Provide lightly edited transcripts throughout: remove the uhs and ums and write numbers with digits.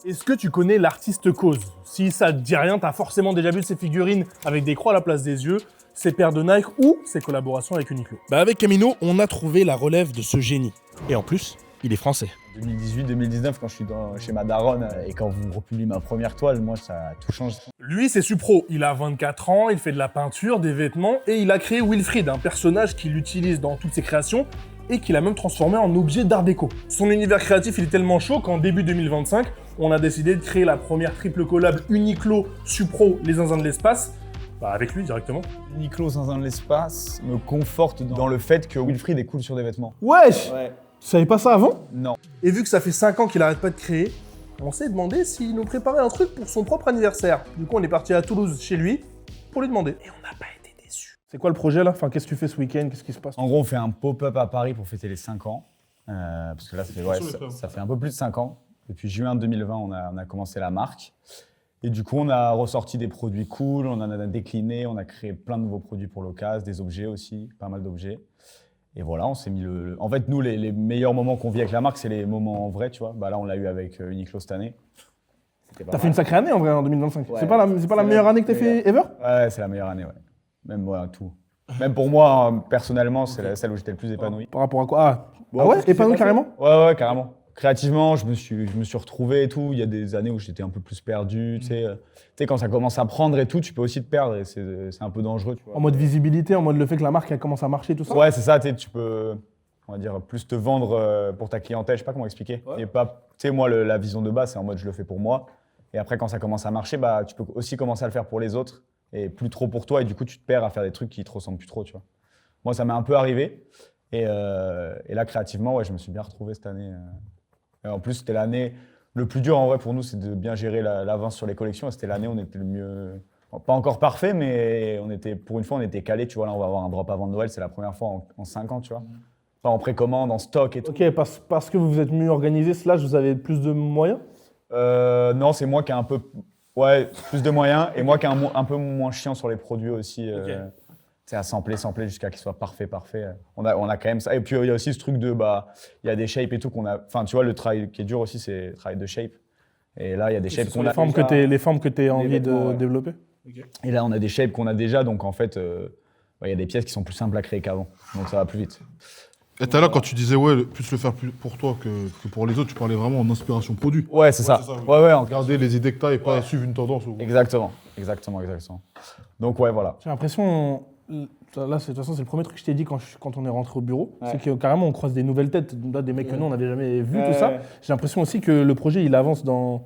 Est-ce que tu connais l'artiste Cause? Si ça te dit rien, t'as forcément déjà vu ses figurines avec des croix à la place des yeux, ses paires de Nike ou ses collaborations avec Uniqlo. Avec Camino, on a trouvé la relève de ce génie. Et en plus, il est français. 2018-2019, quand je suis chez ma daronne et quand vous republiez ma première toile, moi, ça a tout changé. Lui, c'est Supro. Il a 24 ans, il fait de la peinture, des vêtements, et il a créé Wilfried, un personnage qu'il utilise dans toutes ses créations et qu'il a même transformé en objet d'art déco. Son univers créatif, il est tellement chaud qu'en début 2025, on a décidé de créer la première triple collab Uniqlo, Supro, les zinzins de l'espace, avec lui directement. Uniqlo Zinzin de l'espace me conforte dans le fait que Wilfried est cool sur des vêtements. Wesh Ouais. Tu savais pas ça avant? Non. Et vu que ça fait 5 ans qu'il arrête pas de créer, on s'est demandé s'il nous préparait un truc pour son propre anniversaire. Du coup, on est parti à Toulouse chez lui pour lui demander. Et on n'a pas été déçus. C'est quoi le projet là? Enfin, qu'est-ce que tu fais ce week-end? Qu'est-ce qui se passe? En gros, on fait un pop-up à Paris pour fêter les 5 ans. Parce que là, ça fait un peu plus de 5 ans. Depuis juin 2020, on a commencé la marque. Et du coup, on a ressorti des produits cool, on en a décliné, on a créé plein de nouveaux produits pour l'occasion, des objets aussi, pas mal d'objets. Et voilà, on s'est mis En fait, nous, les meilleurs moments qu'on vit avec la marque, c'est les moments en vrai, tu vois. Là, on l'a eu avec Uniqlo cette année. T'as fait une sacrée année en vrai en 2025. Ouais. C'est pas la meilleure année que t'as fait ever? Ouais, c'est la meilleure année, ouais. Même tout. Même pour moi, personnellement, c'est celle où j'étais le plus épanoui. Par rapport à quoi? Bon, Ah ouais? tout ce qui s'est Épanoui passé. carrément? Ouais, carrément. Créativement, je me suis retrouvé et tout. Il y a des années où j'étais un peu plus perdu. Tu sais, quand ça commence à prendre et tout, tu peux aussi te perdre et c'est un peu dangereux. Tu vois. En mode visibilité, en mode le fait que la marque elle commence à marcher, tout ça? Ouais, c'est ça. Tu peux, on va dire, plus te vendre pour ta clientèle. Je sais pas comment expliquer. Ouais. Et pas, tu sais, moi, la vision de base, c'est en mode je le fais pour moi. Et après, quand ça commence à marcher, tu peux aussi commencer à le faire pour les autres et plus trop pour toi. Et du coup, tu te perds à faire des trucs qui te ressemblent plus trop, tu vois. Moi, ça m'est un peu arrivé. Et là, créativement, ouais, je me suis bien retrouvé cette année. Et en plus, c'était l'année. Le plus dur en vrai pour nous, c'est de bien gérer l'avance sur les collections. Et c'était l'année où on était le mieux. Pas encore parfait, mais pour une fois, on était calé. Tu vois, là, on va avoir un drop avant Noël. C'est la première fois en 5 ans, tu vois. Pas en précommande, en stock et tout. Ok, parce que vous vous êtes mieux organisé, vous avez plus de moyens? Non, c'est moi qui ai un peu. Ouais, plus de moyens. Et moi qui ai un peu moins chiant sur les produits aussi. Ok. C'est à sampler jusqu'à qu'il soit parfait. On a quand même ça. Et puis, il y a aussi ce truc de, il y a des shapes et tout qu'on a. Enfin, tu vois, le travail qui est dur aussi, c'est le travail de shape. Et là, il y a des shapes qu'on a. Les formes que tu as envie vêtements, de ouais. développer? Et là, on a des shapes qu'on a déjà. Donc, en fait, il y a des pièces qui sont plus simples à créer qu'avant. Donc, ça va plus vite. Et t'as là, quand tu disais, ouais, plus le faire pour toi que pour les autres, tu parlais vraiment en inspiration produit. Ouais, c'est ça. oui. Ouais, Regarder les idées que t'as et pas suivre une tendance. Exactement. Donc, ouais, voilà. J'ai l'impression, là, de toute façon, c'est le premier truc que je t'ai dit quand on est rentré au bureau, Ouais. c'est que carrément on croise des nouvelles têtes, là, des mecs que nous on n'avait jamais vu, tout ça. J'ai l'impression aussi que le projet il avance dans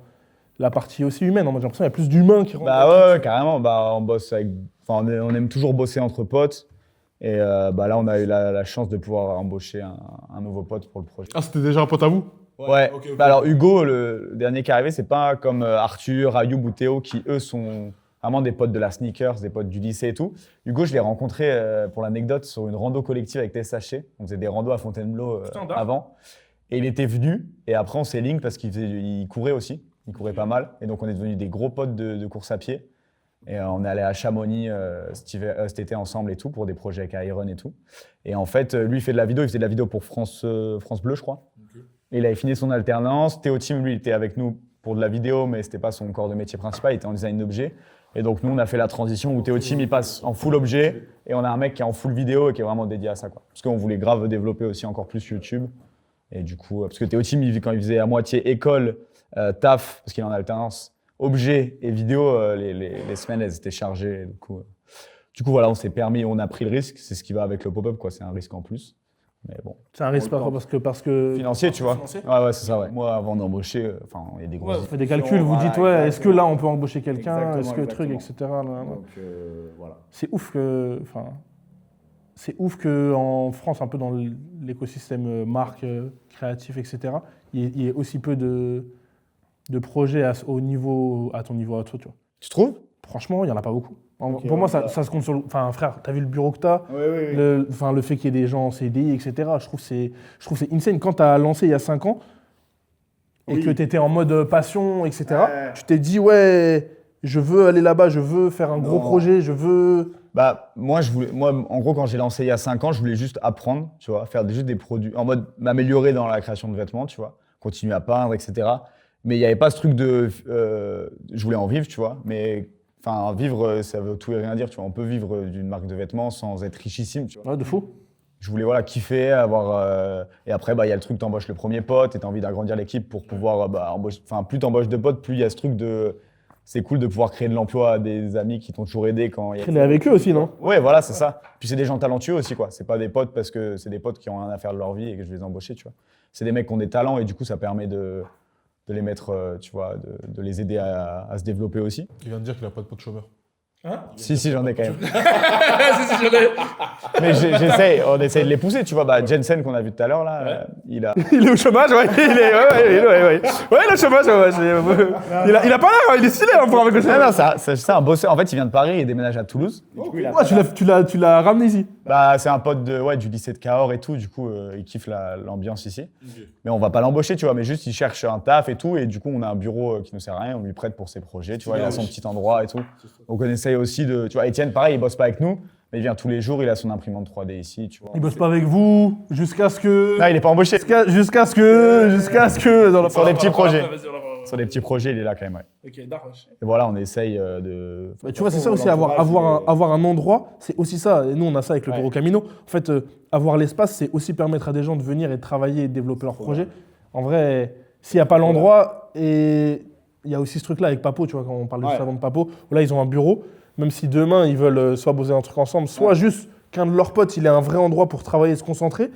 la partie aussi humaine. J'ai l'impression qu'il y a plus d'humains qui rentrent. Ouais, carrément. On bosse on aime toujours bosser entre potes. Et là, on a eu la chance de pouvoir embaucher un nouveau pote pour le projet. Ah, c'était déjà un pote à vous? Ouais. ok. Alors Hugo, le dernier qui est arrivé, c'est pas comme Arthur, Ayoub ou Théo qui eux sont vraiment des potes de la sneakers, des potes du lycée et tout. Hugo, je l'ai rencontré pour l'anecdote sur une rando collective avec TSHC. On faisait des randos à Fontainebleau avant. Et il était venu et après on s'est link parce qu'il courait aussi. Il courait pas mal et donc on est devenus des gros potes de course à pied. Et on est allé à Chamonix cet été ensemble et tout pour des projets avec Iron et tout. Et en fait, lui, il fait de la vidéo. Il faisait de la vidéo pour France Bleu, je crois. Et il avait fini son alternance. Théo Team, lui, il était avec nous pour de la vidéo, mais c'était pas son corps de métier principal. Il était en design d'objets. Et donc, nous, on a fait la transition où Théo Team, il passe en full objet. Et on a un mec qui est en full vidéo et qui est vraiment dédié à ça, quoi. Parce qu'on voulait grave développer aussi encore plus YouTube. Et du coup, parce que Théo Team, quand il faisait à moitié école, taf, parce qu'il est en alternance, objet et vidéo, les semaines, elles étaient chargées. Du coup, voilà, on s'est permis, on a pris le risque. C'est ce qui va avec le pop-up, quoi. C'est un risque en plus. Mais bon. C'est un risque parce que Financier, tu vois. Financier. Ouais, c'est ça, ouais. Moi, avant d'embaucher, il y a des grosses. vous faites des calculs, vous dites est-ce que là on peut embaucher quelqu'un, est-ce que Exactement. truc, etc. Là. Donc, voilà. C'est ouf que en France, un peu dans l'écosystème marque, créatif, etc. Il y ait aussi peu de projets à ton niveau à toi, tu vois. Tu trouves? Franchement, il n'y en a pas beaucoup. Ok, Pour moi, ouais, ça se compte sur. Enfin, frère, t'as vu le bureau que t'as, Oui. le fait qu'il y ait des gens en CDI, etc. Je trouve que c'est insane. Quand t'as lancé il y a 5 ans et que t'étais en mode passion, etc. Ouais. Tu t'es dit ouais, je veux aller là-bas, je veux faire un gros projet, je veux. Moi, en gros, quand j'ai lancé il y a 5 ans, je voulais juste apprendre, tu vois, faire juste des produits, en mode m'améliorer dans la création de vêtements, tu vois, continuer à peindre, etc. Mais il n'y avait pas ce truc de. Je voulais en vivre, tu vois. Mais enfin, vivre, ça veut tout et rien dire, tu vois. On peut vivre d'une marque de vêtements sans être richissime, tu vois. Ouais, de fou. Je voulais voilà, kiffer, avoir. Et après, il y a le truc, t'embauches le premier pote et t'as envie d'agrandir l'équipe pour pouvoir embaucher. Enfin, plus t'embauches de potes, plus il y a ce truc de. C'est cool de pouvoir créer de l'emploi à des amis qui t'ont toujours aidé quand il y a. Traîner avec eux aussi, non? Ouais, voilà, c'est ça. Puis c'est des gens talentueux aussi, quoi. C'est pas des potes parce que c'est des potes qui ont rien à faire de leur vie et que je vais les embaucher, tu vois. C'est des mecs qui ont des talents et du coup, ça permet de les mettre, tu vois, de les aider à se développer aussi. Il vient de dire qu'il a pas de pote chômeur. Si, j'en ai quand même. Mais on essaye de les pousser, tu vois. Bah, Jensen qu'on a vu tout à l'heure, là, il a. Il est au chômage, ouais. Ouais, il est au chômage, ouais. Il a pas l'air, il est stylé pour avec le chômage. Non, c'est un bosseur. En fait, il vient de Paris, il déménage à Toulouse. Ouais, tu l'as ramené ici. Bah, c'est un pote du lycée de Cahors et tout, du coup, il kiffe l'ambiance ici. Mais on va pas l'embaucher, tu vois, mais juste il cherche un taf et tout, et du coup, on a un bureau qui ne sert à rien, on lui prête pour ses projets, tu vois, il a son petit endroit et tout. Donc, on essaye aussi de. Tu vois, Étienne, pareil, il bosse pas avec nous, mais il vient tous les jours, il a son imprimante 3D ici, tu vois. Il bosse pas avec vous jusqu'à ce que. Non, il est pas embauché. Jusqu'à ce que. Dans Sur des petits projets. Sur des petits projets, il est là quand même, ouais. Ok, d'accord. Et voilà, on essaye de. Bah, tu vois, c'est ça aussi, avoir un endroit, c'est aussi ça. Et nous, on a ça avec le Bureau Camino. En fait, avoir l'espace, c'est aussi permettre à des gens de venir et de travailler et de développer leurs projets. En vrai, s'il n'y a pas l'endroit, et il y a aussi ce truc-là avec Papo, tu vois, quand on parle du salon de Papo, où là, ils ont un bureau, même si demain, ils veulent soit bosser un truc ensemble, soit juste qu'un de leurs potes, il ait un vrai endroit pour travailler et se concentrer,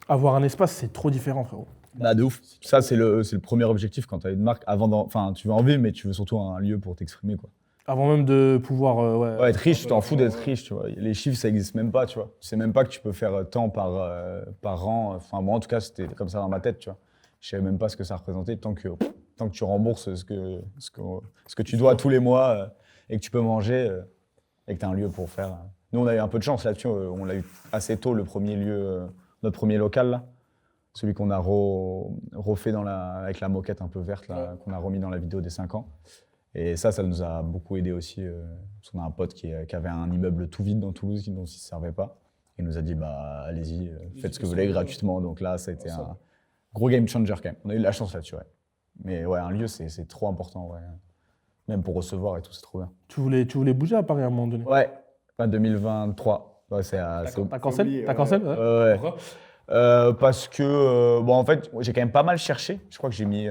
avoir un espace, c'est trop différent, frérot. Bah, de ouf. Ça, c'est le premier objectif quand tu as une marque. Enfin, tu veux en vivre, mais tu veux surtout un lieu pour t'exprimer, quoi. Avant même de pouvoir être riche, tu t'en fous d'être riche, tu vois. Les chiffres, ça n'existe même pas, tu vois. Tu sais même pas que tu peux faire tant par an. Enfin, moi, en tout cas, c'était comme ça dans ma tête, tu vois. Je savais même pas ce que ça représentait tant que tu rembourses ce que tu dois tous les mois et que tu peux manger et que tu as un lieu pour faire. Nous, on a eu un peu de chance là-dessus. On l'a eu assez tôt, le premier lieu, notre premier local, là. Celui qu'on a refait avec la moquette un peu verte, là, qu'on a remis dans la vidéo des 5 ans. Et ça nous a beaucoup aidé aussi. Parce qu'on a un pote qui avait un immeuble tout vide dans Toulouse dont il ne se servait pas. Il nous a dit, bah, allez-y, faites ce que vous voulez gratuitement. Donc là, ça a été un gros game changer quand même. On a eu de la chance là-dessus, ouais. Mais ouais, un lieu, c'est trop important, ouais. Même pour recevoir et tout, c'est trop bien. Tu voulais bouger à Paris à un moment donné? Ouais, 2023. Ouais, T'as cancel? Ouais. Pourquoi parce que, en fait, j'ai quand même pas mal cherché. Je crois que j'ai mis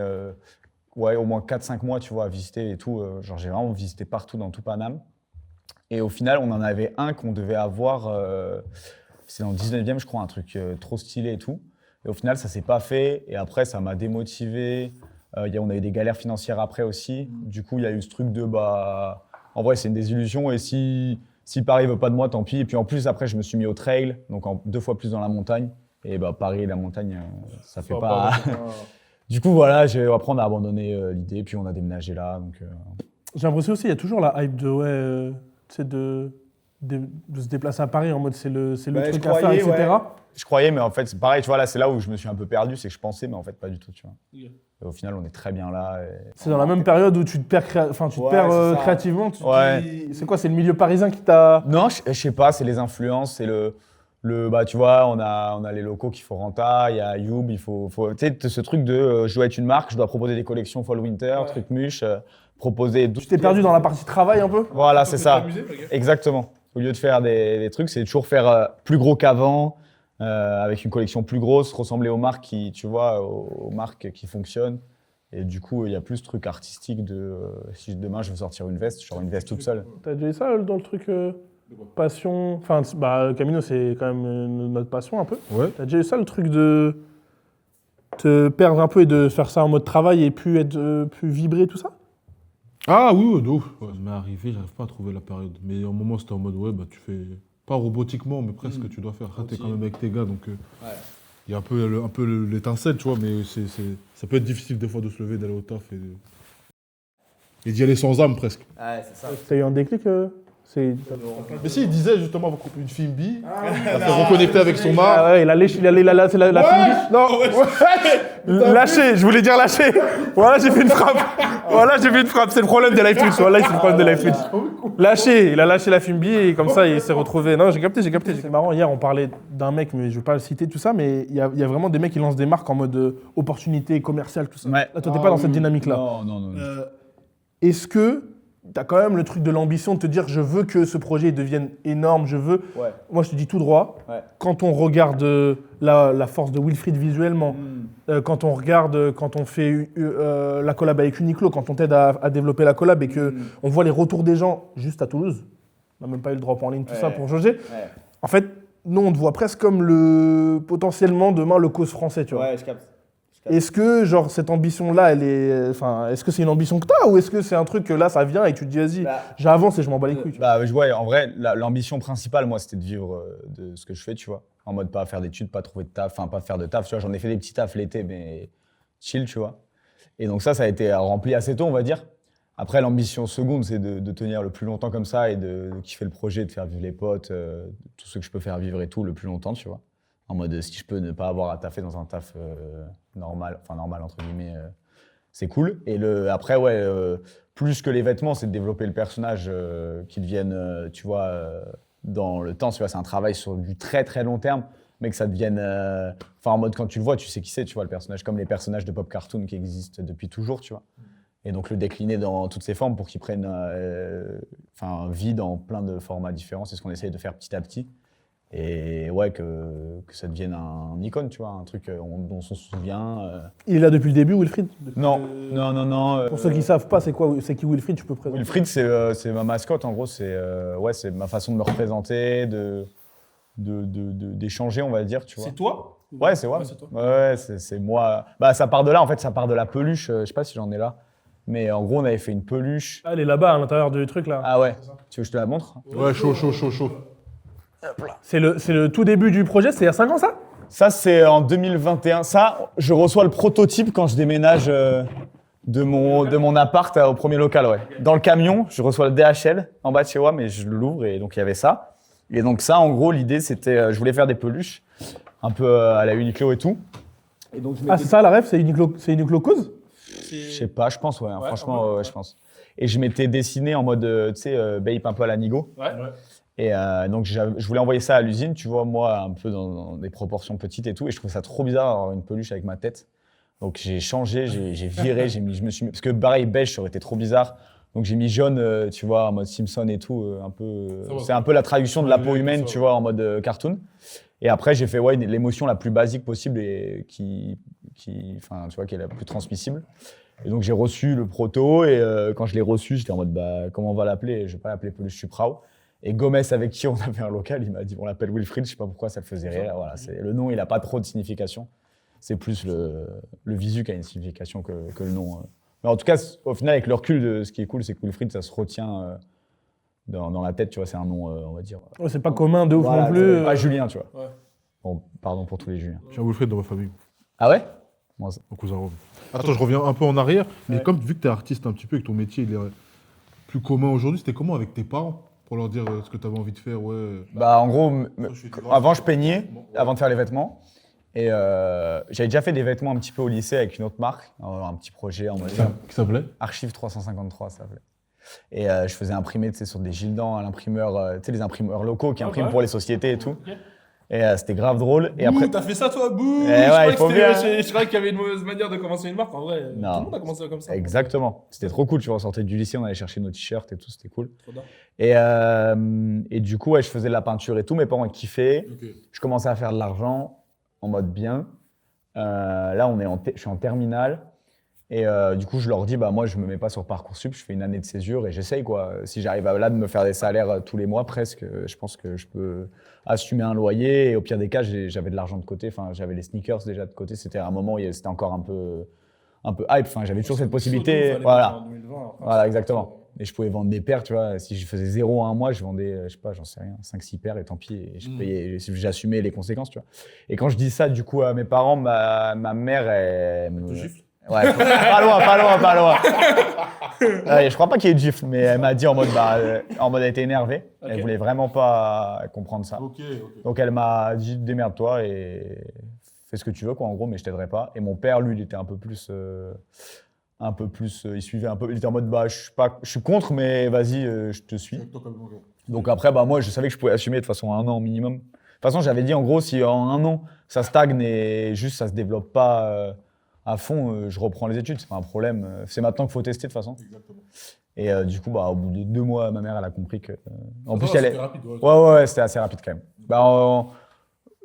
au moins 4-5 mois, tu vois, à visiter et tout. Genre, j'ai vraiment visité partout dans tout Paname. Et au final, on en avait un qu'on devait avoir, c'est dans le 19e, je crois, un truc trop stylé et tout. Et au final, ça s'est pas fait. Et après, ça m'a démotivé. On a eu des galères financières après aussi. Du coup, il y a eu ce truc de, en vrai, c'est une désillusion. Et si Paris veut pas de moi, tant pis. Et puis en plus, après, je me suis mis au trail, donc 2 fois plus dans la montagne. Et Paris et la montagne, ça fait pas. Du coup, voilà, après, on a abandonné l'idée, puis on a déménagé là. Donc, J'ai l'impression aussi, il y a toujours la hype de se déplacer à Paris en mode c'est le truc à faire, etc. Ouais. Je croyais, mais en fait, c'est pareil, tu vois, là, c'est là où je me suis un peu perdu, c'est que je pensais, mais en fait, pas du tout, tu vois. Et au final, on est très bien là. C'est dans la même période où tu te perds, créativement. C'est quoi, c'est le milieu parisien qui t'a. Non, je sais pas, c'est les influences, c'est tu vois, on a les locaux qu'il faut renta, il y a Youb, il faut tu sais, ce truc de je dois être une marque, je dois proposer des collections fall-winter, truc muche, proposer. Tu t'es perdu dans la partie travail un peu? Voilà, c'est ça. Exactement. Au lieu de faire des trucs, c'est toujours faire plus gros qu'avant, avec une collection plus grosse, ressembler aux marques aux marques qui fonctionnent. Et du coup, il y a plus ce truc artistique de si demain je veux sortir une veste, je sors une veste toute seule. T'as déjà eu ça dans le truc passion? Enfin, Camino, c'est quand même notre passion un peu. Ouais. T'as déjà eu ça, le truc de te perdre un peu et de faire ça en mode travail et plus vibrer, tout ça? Ah oui, de ouf. Ouais, ça m'est arrivé, j'arrive pas à trouver la période. Mais à un moment, c'était en mode, tu fais, pas robotiquement, mais presque, tu dois faire. Là, t'es quand même avec tes gars, donc il y a un peu l'étincelle, tu vois, mais ça peut être difficile des fois de se lever, d'aller au taf et d'y aller sans âme, presque. Ouais, c'est ça. T'as eu un déclic Mais si, il disait justement une fille bi, elle s'est reconnectée avec son mari. Ah ouais, il a lâché, c'est la fille bi. Non, lâché, je voulais dire lâché. Voilà, j'ai fait une frappe. C'est le problème de Live Twitch. Voilà, c'est le problème de Live Twitch. Il a lâché la Fimbi et comme ça, il s'est retrouvé. Non, j'ai capté. C'est marrant, hier, on parlait d'un mec, mais je vais pas le citer, tout ça, mais il y a vraiment des mecs qui lancent des marques en mode opportunité commerciale, tout ça. Ouais. Là, toi, t'es pas dans cette dynamique-là. Non. Est-ce que t'as quand même le truc de l'ambition de te dire je veux que ce projet devienne énorme, je veux. Ouais. Moi, je te dis tout droit. Ouais. Quand on regarde la force de Wilfried visuellement, quand on regarde, quand on fait la collab avec Uniqlo, quand on t'aide à développer la collab et que on voit les retours des gens juste à Toulouse, on n'a même pas eu le drop en ligne, tout ça pour jauger. Ouais. En fait, nous, on te voit presque comme potentiellement demain le cause français, tu vois. Ouais, je capte. Est-ce que genre cette ambition-là, est-ce que c'est une ambition que t'as ou est-ce que c'est un truc que là ça vient et tu te dis vas-y, j'avance et je m'en bats les couilles. Tu vois. Ouais, en vrai, l'ambition principale, moi, c'était de vivre de ce que je fais, tu vois. En mode pas faire d'études, pas trouver de taf, enfin pas faire de taf, tu vois. J'en ai fait des petits tafs l'été, mais chill, tu vois. Et donc ça a été rempli assez tôt, on va dire. Après, l'ambition seconde, c'est de tenir le plus longtemps comme ça et de kiffer le projet, de faire vivre les potes, tout ce que je peux faire vivre et tout, le plus longtemps, tu vois. En mode, si je peux ne pas avoir à taffer dans un taf normal, enfin normal entre guillemets, c'est cool. Et après, ouais, plus que les vêtements, c'est de développer le personnage qui devienne, tu vois, dans le temps. Tu vois, c'est un travail sur du très très long terme, mais que ça devienne, enfin en mode quand tu le vois, tu sais qui c'est, tu vois le personnage, comme les personnages de pop cartoon qui existent depuis toujours, tu vois. Et donc le décliner dans toutes ses formes pour qu'ils prennent, vie dans plein de formats différents, c'est ce qu'on essaye de faire petit à petit. Et ouais, que ça devienne un icône, tu vois, un truc dont on se souvient. Il est là depuis le début, Wilfried. Non. Pour ceux qui savent pas, c'est qui Wilfried, tu peux présenter. Wilfried, c'est ma mascotte, en gros, c'est ma façon de me représenter, d'échanger, on va dire, tu vois. C'est toi? Ouais, c'est moi. Ouais, c'est moi. Bah, ça part de là, en fait, ça part de la peluche. Je sais pas si j'en ai là. Mais en gros, on avait fait une peluche. Ah, elle est là-bas, à l'intérieur du truc, là. Ah ouais. Tu veux que je te la montre? Ouais, chaud. C'est le tout début du projet, c'est il y a 5 ans, ça? Ça, c'est en 2021. Ça, je reçois le prototype quand je déménage de mon appart au premier local, ouais. Dans le camion, je reçois le DHL en bas de chez moi, mais je l'ouvre et donc il y avait ça. Et donc ça, en gros, l'idée, c'était, je voulais faire des peluches, un peu à la Uniqlo et tout. Et donc, c'est ça la rêve, c'est Uniqlo cause? Je sais pas, je pense, ouais. Franchement, je pense. Et je m'étais dessiné en mode, tu sais, bape un peu à la Nigo. Ouais. Et donc, je voulais envoyer ça à l'usine, tu vois, moi, un peu dans des proportions petites et tout. Et je trouvais ça trop bizarre d'avoir une peluche avec ma tête. Donc, j'ai changé, j'ai viré, je me suis mis. Parce que pareil, beige, ça aurait été trop bizarre. Donc, j'ai mis jaune, tu vois, en mode Simpson et tout. C'est un peu la traduction de la peau humaine, tu vois, en mode cartoon. Et après, j'ai fait l'émotion la plus basique possible et qui est la plus transmissible. Et donc, j'ai reçu le proto. Et quand je l'ai reçu, j'étais en mode, comment on va l'appeler? Je vais pas l'appeler peluche Suprao. Et Gomez, avec qui on avait un local, il m'a dit on l'appelle Wilfried, je sais pas pourquoi ça le faisait rire. Voilà, le nom, il a pas trop de signification. C'est plus le visu qui a une signification que le nom. Mais en tout cas, au final, avec le recul, ce qui est cool, c'est que Wilfried, ça se retient dans la tête, tu vois, c'est un nom, on va dire. Ouais, c'est pas commun de ouf non plus. Pas Julien, tu vois. Ouais. Bon, pardon pour tous les Juliens. J'ai un Wilfried dans ma famille, Ah ouais? mon cousin Rob. Attends, je reviens un peu en arrière, mais comme vu que tu es artiste un petit peu et que ton métier il est plus commun aujourd'hui, c'était comment avec tes parents? Pour leur dire ce que tu avais envie de faire, ouais. En gros, avant je peignais, avant de faire les vêtements. Et j'avais déjà fait des vêtements un petit peu au lycée avec une autre marque, un petit projet en mode. Qui s'appelait? Archive 353, ça s'appelait. Et je faisais imprimer sur des Gildan à l'imprimeur, tu sais, les imprimeurs locaux qui impriment pour les sociétés et tout. Et c'était grave drôle. Et après, t'as fait ça toi, bouh! Ouais, il faut bien. Je croyais qu'il y avait une mauvaise manière de commencer une marque, en vrai. Non. Tout le monde a commencé comme ça. Exactement. C'était trop cool, tu vois, on sortait du lycée, on allait chercher nos t-shirts et tout, c'était cool. Trop bien. Et du coup, je faisais de la peinture et tout, mes parents kiffaient. Okay. Je commençais à faire de l'argent en mode bien. Là, je suis en terminale. Et du coup, je leur dis, moi, je me mets pas sur Parcoursup, je fais une année de césure et j'essaye, quoi. Si j'arrive là de me faire des salaires tous les mois presque, je pense que je peux assumer un loyer. Et au pire des cas, j'avais de l'argent de côté. Enfin, j'avais les sneakers déjà de côté. C'était un moment où c'était encore un peu hype. Enfin, j'avais toujours cette possibilité. Voilà. Voilà, exactement. Et je pouvais vendre des paires, tu vois. Si je faisais 0 à un mois, je vendais, je sais pas, j'en sais rien, 5-6 paires et tant pis. Et je payais, j'assumais les conséquences, tu vois. Et quand je dis ça, du coup, à mes parents, ma mère, elle me gifle. Ouais, pas loin. Je crois pas qu'il y ait de gifle, mais elle m'a dit en mode, elle était énervée. Okay. Elle voulait vraiment pas comprendre ça. Okay. Donc elle m'a dit, démerde-toi et fais ce que tu veux, quoi, en gros, mais je t'aiderai pas. Et mon père, lui, il était un peu plus un peu plus, il suivait un peu, il était en mode bah je suis contre mais vas-y je te suis. Donc après bah moi je savais que je pouvais assumer de toute façon 1 an minimum. De toute façon j'avais dit en gros si en 1 an ça stagne et juste ça se développe pas à fond, je reprends les études, c'est pas un problème. C'est maintenant qu'il faut tester de toute façon. Exactement. Et du coup bah au bout de 2 mois ma mère elle a compris que en plus C'était rapide, ouais c'était assez rapide quand même. Bah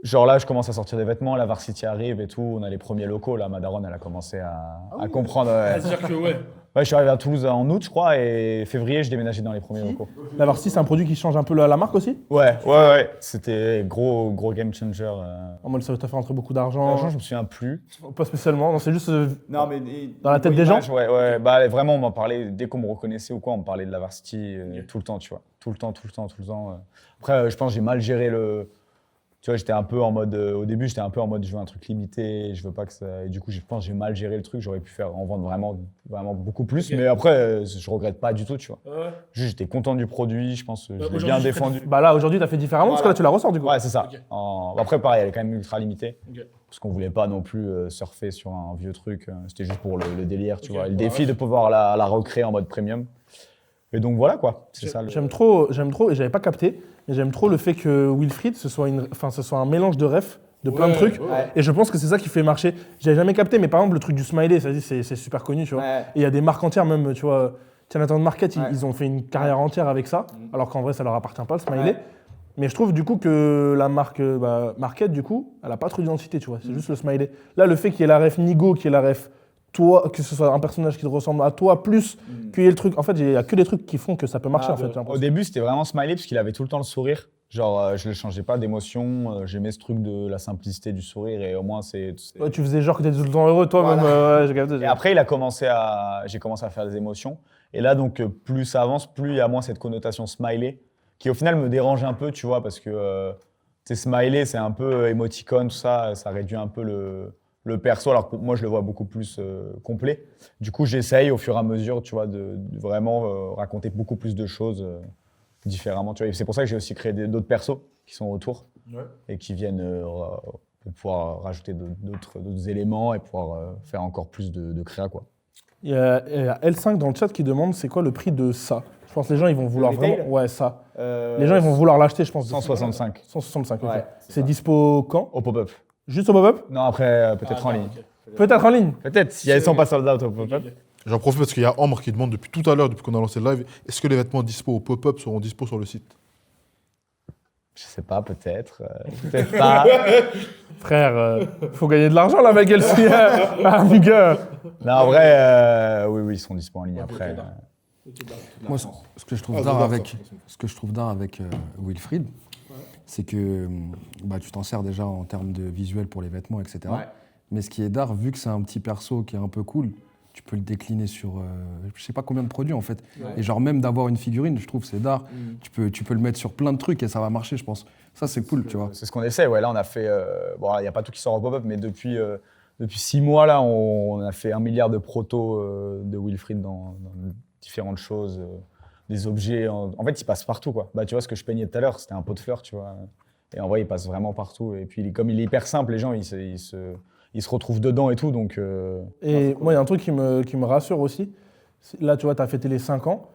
genre là, je commence à sortir des vêtements, la Varsity arrive et tout, on a les premiers locaux. Là, ma daronne, elle a commencé à comprendre. C'est-à-dire que Ouais, je suis arrivé à Toulouse en août, je crois, et février, je déménageais dans les premiers locaux. la Varsity, c'est un produit qui change un peu la marque aussi. Ouais. C'était gros game changer. En mode, ça t'a fait rentrer beaucoup d'argent. Franchement, je me souviens plus. Pas spécialement, non, c'est juste Non, mais dans la tête des gens. Ouais. Bah, vraiment, on m'en parlait, dès qu'on me reconnaissait ou quoi, on me parlait de la Varsity tout le temps, tu vois. Tout le temps. Après, je pense que j'ai mal géré le. Tu vois, j'étais un peu en mode. Au début, j'étais un peu en mode je veux un truc limité, je veux pas que ça. Et du coup, je pense que j'ai mal géré le truc, j'aurais pu en vendre vraiment beaucoup plus. Mais après, je regrette pas du tout, tu vois. Juste, j'étais content du produit, je pense que je l'ai bien défendu. Bah là, aujourd'hui, t'as fait différemment parce que là, tu la ressors du coup. Ouais, c'est ça. Ok. Après, pareil, elle est quand même ultra limitée. Ok. Parce qu'on voulait pas non plus surfer sur un vieux truc. C'était juste pour le délire, tu Ok, vois. Et le ouais, défi ouais. de pouvoir la recréer en mode premium. Et donc voilà quoi. C'est ça. J'aime trop, et j'avais pas capté, mais j'aime trop le fait que Wilfried, ce soit un mélange de refs, de plein de trucs. Ouais. Et je pense que c'est ça qui fait marcher. J'avais jamais capté, mais par exemple, le truc du smiley, ça dit, c'est super connu, tu vois. Ouais. Et il y a des marques entières, même, tu vois. Jonathan Market, Ouais. ils ont fait une carrière entière avec ça, alors qu'en vrai, ça leur appartient pas, le smiley. Ouais. Mais je trouve du coup que la marque Market, du coup, elle a pas trop d'identité, tu vois. C'est juste le smiley. Là, le fait qu'il y ait la ref Nigo, qu'il y ait la ref toi, que ce soit un personnage qui te ressemble à toi, plus qu'il y ait le truc. En fait, il y a que des trucs qui font que ça peut marcher, en fait. j'ai Au l'impression. début, c'était vraiment smiley parce qu'il avait tout le temps le sourire. Genre, je ne changeais pas d'émotion. J'aimais ce truc de la simplicité du sourire et au moins, c'est. Ouais, tu faisais genre que t'étais tout le temps heureux, toi, Voilà. même. Ouais, j'ai capté. Et après, j'ai commencé à faire des émotions. Et là, donc, plus ça avance, plus il y a moins cette connotation smiley, qui au final me dérange un peu, tu vois, parce que smiley, c'est un peu émoticône, tout ça, ça réduit un peu le perso, alors que moi, je le vois beaucoup plus complet. Du coup, j'essaye au fur et à mesure, tu vois, de vraiment raconter beaucoup plus de choses différemment, tu vois. Et c'est pour ça que j'ai aussi créé d'autres persos qui sont autour et qui viennent pour pouvoir rajouter d'autres éléments et pouvoir faire encore plus de créa, quoi. Il y a L5 dans le chat qui demande c'est quoi le prix de ça. Je pense que les gens ils vont vouloir retail vraiment. Ouais, ça. Les gens ils vont vouloir l'acheter, je pense. 165 165, ok. Ouais, c'est dispo quand? au pop-up. Juste au pop-up? Non, après, peut-être en ligne. Peut-être en ligne. Peut-être, si elles sont pas sold out au pop-up. J'en profite parce qu'il y a Ambre qui demande depuis tout à l'heure, depuis qu'on a lancé le live, est-ce que les vêtements dispo au pop-up seront dispo sur le site? Je sais pas, peut-être. Peut-être pas. Frère, faut gagner de l'argent là, mec, LC. Ah, big up. Non, en vrai, oui, ils sont dispo en ligne après. Moi, ce que je trouve d'art avec Wilfried, c'est que bah, tu t'en sers déjà en termes de visuel pour les vêtements, etc. Ouais. Mais ce qui est d'art, vu que c'est un petit perso qui est un peu cool, tu peux le décliner sur je sais pas combien de produits en fait. Et genre même d'avoir une figurine, je trouve c'est d'art. Tu peux le mettre sur plein de trucs et ça va marcher, je pense. Ça c'est cool, tu vois. C'est ce qu'on essaie, ouais. Là, on a fait. Bon, il n'y a pas tout qui sort au pop-up, mais depuis 6 mois, là, on a fait 1 milliard de protos de Wilfried dans différentes choses, des objets. En fait, il passe partout, quoi. Bah, tu vois, ce que je peignais tout à l'heure, c'était un pot de fleurs, tu vois. Et en vrai, il passe vraiment partout. Et puis, comme il est hyper simple, les gens, ils se retrouvent dedans et tout. Donc, Et moi, il y a un truc qui me rassure aussi. Là, tu vois, tu as fêté les 5 ans.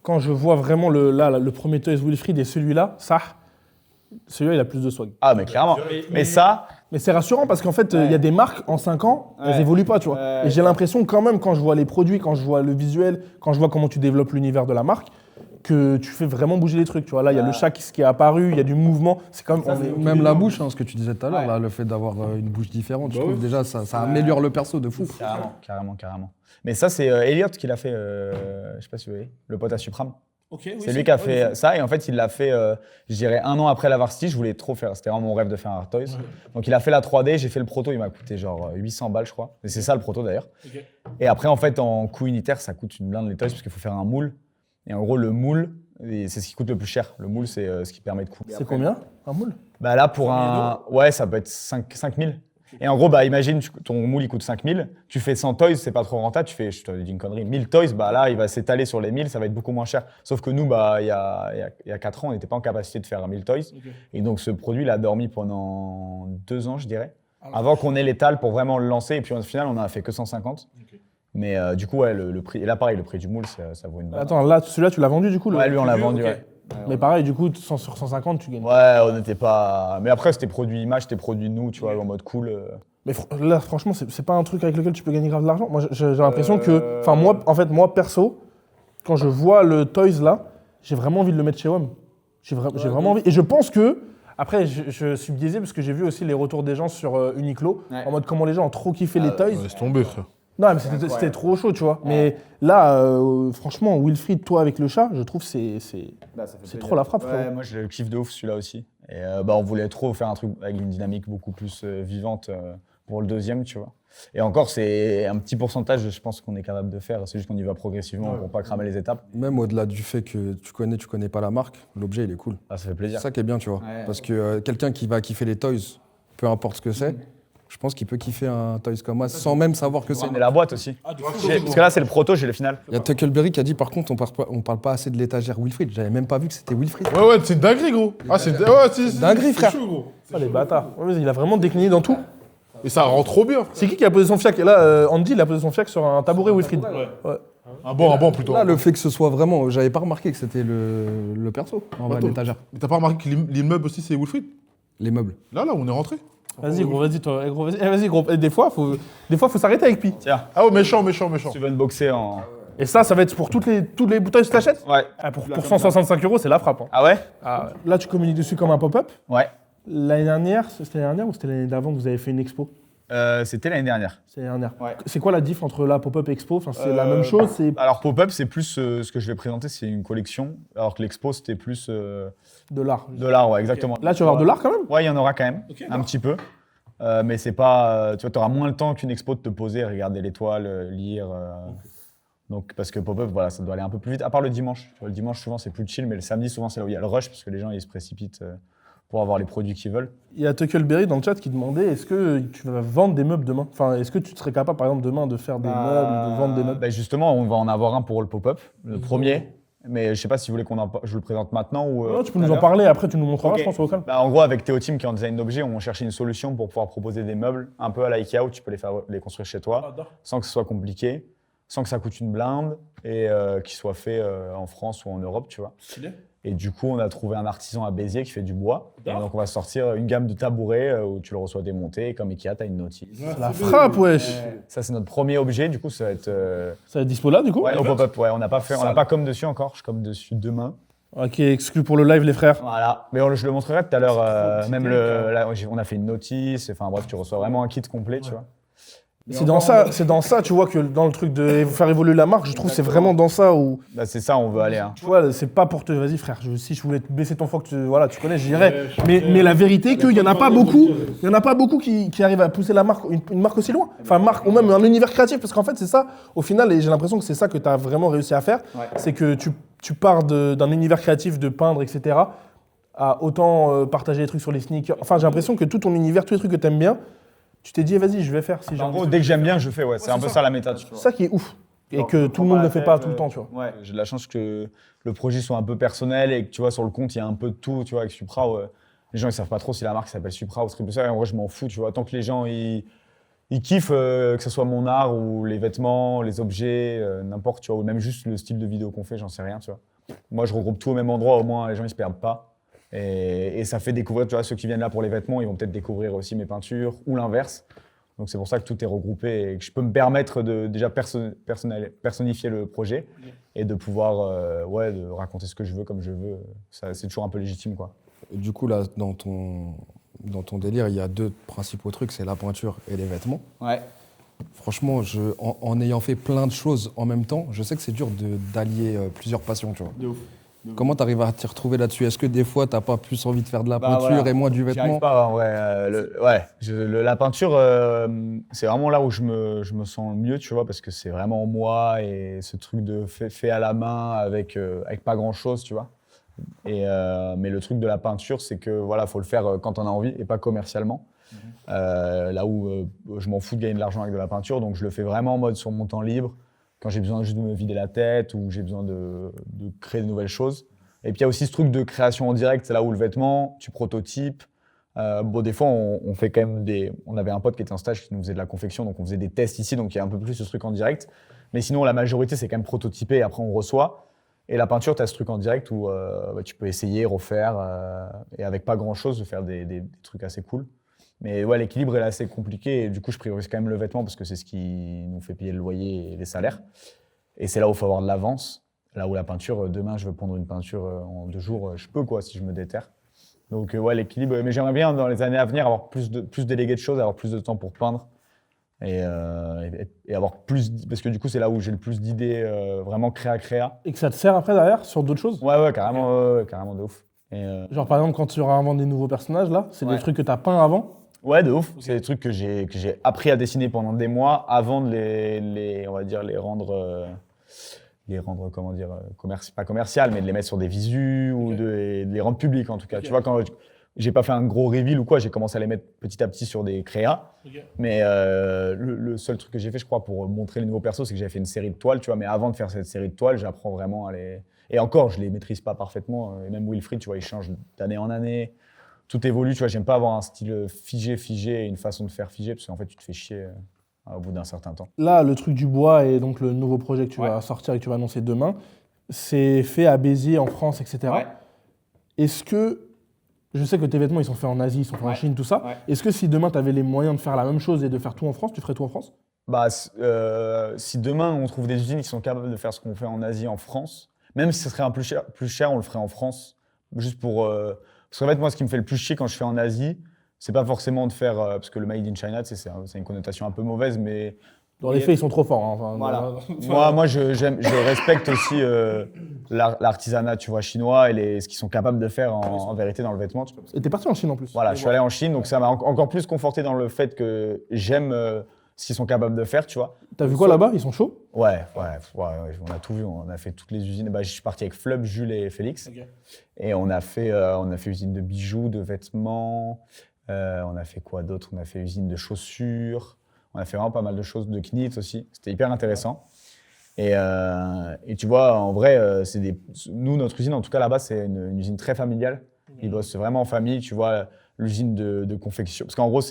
Quand je vois vraiment le premier Toys Wilfried et celui-là, celui-là, il a plus de swag. ah, mais clairement. Mais ça, Mais c'est rassurant parce qu'en fait, il y a des marques en 5 ans, elles évoluent pas, tu vois. Et j'ai l'impression quand même, quand je vois les produits, quand je vois le visuel, quand je vois comment tu développes l'univers de la marque, que tu fais vraiment bouger les trucs, tu vois. Là, il y a le chat qui est apparu, il y a du mouvement. C'est quand même... Même la bouche, hein, ce que tu disais tout à l'heure, là, le fait d'avoir une bouche différente, je trouve déjà ça améliore le perso de fou. carrément. Mais ça, c'est Elliot qui l'a fait, je sais pas si vous voyez, le pote à Supram. C'est lui qui a fait ça et en fait il l'a fait, je dirais 1 an après la Varsity, je voulais trop faire, c'était vraiment mon rêve de faire un Art Toys. Donc il a fait la 3D, j'ai fait le proto, il m'a coûté genre 800 balles je crois, et c'est ça le proto d'ailleurs. Et après en fait en coût unitaire ça coûte une blinde les Toys parce qu'il faut faire un moule. Et en gros le moule, c'est ce qui coûte le plus cher, le moule c'est ce qui permet de couper. C'est combien un moule? Bah là pour ouais ça peut être 5000. Et en gros, bah, imagine, ton moule il coûte 5000, tu fais 100 toys, c'est pas trop rentable, tu fais, je te dis une connerie, 1000 toys, bah là il va s'étaler sur les 1000, ça va être beaucoup moins cher. Sauf que nous, bah, il y a 4 ans, on n'était pas en capacité de faire 1000 toys. Et donc ce produit, il a dormi pendant 2 ans, je dirais, avant qu'on ait l'étal pour vraiment le lancer. Et puis au final, on a fait que 150. Mais du coup, ouais, le prix. Et là, pareil, le prix du moule, ça vaut une balle. Attends, là, celui-là, tu l'as vendu du coup Ouais, lui, on l'a vieux, vendu, ok. ouais. Mais pareil, du coup, sur 150, tu gagnes. Ouais, on n'était pas. Mais après, c'était produit image, c'était produit nous, tu vois, en mode cool. Mais là, franchement, c'est pas un truc avec lequel tu peux gagner grave de l'argent. Moi, j'ai l'impression que. Enfin, moi, perso, quand je vois le Toys là, j'ai vraiment envie de le mettre chez WOM. J'ai vraiment envie. Et je pense que. Après, je suis biaisé parce que j'ai vu aussi les retours des gens sur Uniqlo, en mode comment les gens ont trop kiffé les Toys. Laisse tomber, frère. Non, mais c'était trop chaud, tu vois. Mais là, franchement, Wilfried, toi avec le chat, je trouve que c'est trop la frappe, Ouais, frérot. moi, je le kiffe de ouf celui-là aussi. Et on voulait trop faire un truc avec une dynamique beaucoup plus vivante pour le deuxième, tu vois. Et encore, c'est un petit pourcentage, je pense qu'on est capable de faire. C'est juste qu'on y va progressivement pour pas cramer les étapes. Même au-delà du fait que tu connais pas la marque, l'objet il est cool. Ah, ça fait C'est plaisir. ça qui est bien, tu vois. Ouais. Parce que quelqu'un qui va kiffer les toys, peu importe ce que c'est, je pense qu'il peut kiffer un toys comme moi sans même savoir que c'est. Et la boîte aussi. Parce que là, c'est le proto, j'ai le final. Il y a Tuckleberry qui a dit par contre on parle pas assez de l'étagère Wilfried. J'avais même pas vu que c'était Wilfried. Ouais, c'est dinguerie, gros. Ah, c'est dinguerie, frère. chaud, gros. Ah, les bâtards. Ouais, mais il a vraiment décliné dans tout. Et ça rend trop bien, frère. C'est qui a posé son fiac? Là, Andy, il a posé son fiac sur un tabouret Wilfried. Ouais. Un bon plutôt. Là, le fait que ce soit vraiment. J'avais pas remarqué que c'était le perso en bas de l'étagère. Mais t'as pas remarqué que l'immeuble aussi, c'est Wilfried? Les meubles. Là, on est rentré. Vas-y, gros, vas-y, toi. Eh, gros, vas-y. Eh, vas-y, gros. Et des fois, faut s'arrêter avec Pi. Tiens, Ah, oh, méchant. tu veux unboxer en. Et ça va être pour toutes les bouteilles que tu t'achètes. Ouais. Ah, pour 165 €, c'est la frappe. Hein. Ah ouais? Ah, là, tu communiques dessus comme un pop-up. Ouais. L'année dernière, c'était l'année dernière ou c'était l'année d'avant que vous avez fait une expo? C'était l'année dernière. C'est l'année dernière. Ouais. C'est quoi la diff entre la pop-up et expo? Enfin, c'est la même chose, c'est Alors, pop-up, c'est plus ce que je vais présenter, c'est une collection. Alors que l'expo, c'était plus de l'art. de l'art, ouais, exactement. Là, tu vas avoir de l'art quand même? Ouais, il y en aura quand même, un petit peu. Mais c'est pas. Tu vois, auras moins le temps qu'une expo de te poser, regarder les toiles, lire. Donc, parce que pop-up, voilà, ça doit aller un peu plus vite. À part le dimanche. Tu vois, le dimanche, souvent, c'est plus chill, mais le samedi, souvent, c'est là où il y a le rush, parce que les gens, ils se précipitent pour avoir les produits qu'ils veulent. Il y a Tuckleberry dans le chat qui demandait est-ce que tu vas vendre des meubles demain? Enfin, est-ce que tu serais capable, par exemple, demain de faire des meubles, de vendre des meubles? Bah, justement, on va en avoir un pour le pop-up, le premier. Mais je sais pas si vous voulez je le présente maintenant ou. Non, tu peux nous en parler, après tu nous montreras, Ok. je pense, au calme. Bah, en gros, avec Théo Team qui est en design d'objets, on cherchait une solution pour pouvoir proposer des meubles un peu à la Ikea où tu peux les construire chez toi sans que ce soit compliqué, sans que ça coûte une blinde et qu'ils soient faits en France ou en Europe, tu vois. Et du coup, on a trouvé un artisan à Béziers qui fait du bois. Et donc, on va sortir une gamme de tabourets où tu le reçois démonté. Et comme Ikea, tu as une notice. C'est la frappe, wesh. Ça, c'est notre premier objet. Du coup, ça va être. Ça va être dispo là, du coup? Ouais, au pop-up. Ouais, on n'a pas comme dessus encore. Je comme dessus demain. Ok, exclu pour le live, les frères. Voilà. Mais je le montrerai tout à l'heure. Même là, on a fait une notice. Enfin, bref, tu reçois vraiment un kit complet, tu vois. C'est dans ça, tu vois, que dans le truc de faire évoluer la marque, je trouve que c'est vraiment dans ça où, Bah, c'est ça, on veut aller. Hein. tu vois, c'est pas pour te, vas-y frère, si je voulais te baisser ton foie, tu connais, j'irais. Mais la vérité, qu'il y en a pas beaucoup qui arrivent à pousser la marque, une marque aussi loin. Enfin, marque, ou même un univers créatif, parce qu'en fait, c'est ça, au final, et j'ai l'impression que c'est ça que tu as vraiment réussi à faire, c'est que tu pars d'un univers créatif de peindre, etc., à autant partager des trucs sur les sneakers. Enfin, j'ai l'impression que tout ton univers, tous les trucs que tu aimes bien, tu t'es dit, vas-y, je vais faire. Si j'ai En envie. gros, dès que j'aime bien, je fais. Ouais, c'est un peu ça la méthode. Tu vois. C'est ça qui est ouf. Et que tout le monde ne fait pas tout le temps, tu vois. Ouais, j'ai de la chance que le projet soit un peu personnel et que tu vois, sur le compte, il y a un peu de tout, tu vois, avec Supra. Les gens, ils savent pas trop si la marque s'appelle Supra ou Triple ça. Et en vrai, je m'en fous, tu vois. Tant que les gens, ils kiffent, que ce soit mon art ou les vêtements, les objets, n'importe, tu vois, ou même juste le style de vidéo qu'on fait, j'en sais rien, tu vois. Moi, je regroupe tout au même endroit, au moins, les gens, ils se perdent pas. Et ça fait découvrir, tu vois, ceux qui viennent là pour les vêtements, ils vont peut-être découvrir aussi mes peintures ou l'inverse. Donc c'est pour ça que tout est regroupé et que je peux me permettre de déjà personnifier le projet et de pouvoir de raconter ce que je veux comme je veux. Ça, c'est toujours un peu légitime, quoi. Et du coup, là, dans ton délire, il y a deux principaux trucs, c'est la peinture et les vêtements. Ouais. Franchement, en ayant fait plein de choses en même temps, je sais que c'est dur d'allier plusieurs passions, tu vois. De ouf. Comment tu arrives à t'y retrouver là-dessus? Est-ce que des fois, tu n'as pas plus envie de faire de la peinture voilà. et moins du J'y vêtement? arrive pas, la peinture, c'est vraiment là où je me sens le mieux, tu vois, parce que c'est vraiment moi et ce truc de fait à la main avec pas grand-chose, tu vois. Mais le truc de la peinture, c'est que voilà, faut le faire quand on a envie et pas commercialement. Là où je m'en fous de gagner de l'argent avec de la peinture, donc je le fais vraiment en mode sur mon temps libre, quand j'ai besoin juste de me vider la tête ou j'ai besoin de créer de nouvelles choses. Et puis il y a aussi ce truc de création en direct, c'est là où le vêtement, tu prototypes, Bon, des fois, on fait quand même On avait un pote qui était en stage qui nous faisait de la confection, donc on faisait des tests ici, donc il y a un peu plus ce truc en direct. Mais sinon, la majorité, c'est quand même prototypé et après on reçoit. Et la peinture, tu as ce truc en direct où tu peux essayer, refaire, et avec pas grand-chose, de faire des trucs assez cool. Mais ouais, l'équilibre est assez compliqué et du coup, je priorise quand même le vêtement parce que c'est ce qui nous fait payer le loyer et les salaires. Et c'est là où il faut avoir de l'avance. Là où la peinture, demain, je veux prendre une peinture en 2 jours, je peux quoi, si je me déterre. Donc ouais, l'équilibre. Mais j'aimerais bien, dans les années à venir, avoir plus délégué de choses, avoir plus de temps pour peindre. Et avoir plus. Parce que du coup, c'est là où j'ai le plus d'idées vraiment créa. Et que ça te sert après derrière sur d'autres choses? Ouais, carrément, carrément de ouf. Genre par exemple, quand tu réinventes des nouveaux personnages, là, c'est des trucs que t'as peints avant? Ouais, de ouf. C'est des trucs que j'ai appris à dessiner pendant des mois avant de on va dire, les rendre, comment dire, pas commercial, mais de les mettre sur des visus ou de les rendre publics en tout cas. Tu vois, quand j'ai pas fait un gros reveal ou quoi, j'ai commencé à les mettre petit à petit sur des créas. Mais le seul truc que j'ai fait, je crois, pour montrer les nouveaux persos, c'est que j'avais fait une série de toiles, tu vois. Mais avant de faire cette série de toiles, j'apprends vraiment à les. Et encore, je les maîtrise pas parfaitement. Et même Wilfried, tu vois, il change d'année en année. Tout évolue, tu vois. J'aime pas avoir un style figé et une façon de faire figé, parce qu'en fait, tu te fais chier au bout d'un certain temps. Là, le truc du bois et donc le nouveau projet que tu vas sortir et que tu vas annoncer demain, c'est fait à Béziers, en France, etc. Ouais. Est-ce que, je sais que tes vêtements, ils sont faits en Asie, ils sont faits en Chine, tout ça. Ouais. Est-ce que si demain, tu avais les moyens de faire la même chose et de faire tout en France, tu ferais tout en France? Bah, si demain, on trouve des usines qui sont capables de faire ce qu'on fait en Asie, en France, même si ce serait un plus cher, on le ferait en France, juste pour... Parce qu'en fait, moi, ce qui me fait le plus chier quand je fais en Asie, c'est pas forcément de faire... parce que le Made in China, c'est une connotation un peu mauvaise, mais... Dans les faits, ils sont trop forts. Hein. Enfin, voilà. Moi, je respecte aussi l'artisanat, tu vois, chinois et ce qu'ils sont capables de faire en vérité dans le vêtement. Et t'es parti en Chine en plus. Voilà, je suis allé en Chine, donc ça m'a encore plus conforté dans le fait que j'aime ce qu'ils sont capables de faire, tu vois. T'as vu quoi là-bas? Ils sont chauds? Ouais, on a tout vu, on a fait toutes les usines. Bah, je suis parti avec Flub, Jules et Félix. Okay. Et on a fait usine de bijoux, de vêtements, on a fait quoi d'autre? On a fait usine de chaussures, on a fait vraiment pas mal de choses, de knits aussi. C'était hyper intéressant. Et tu vois, en vrai, nous, notre usine, en tout cas là-bas, c'est une usine très familiale. Ils bossent vraiment en famille, tu vois. L'usine de confection. Parce qu'en gros,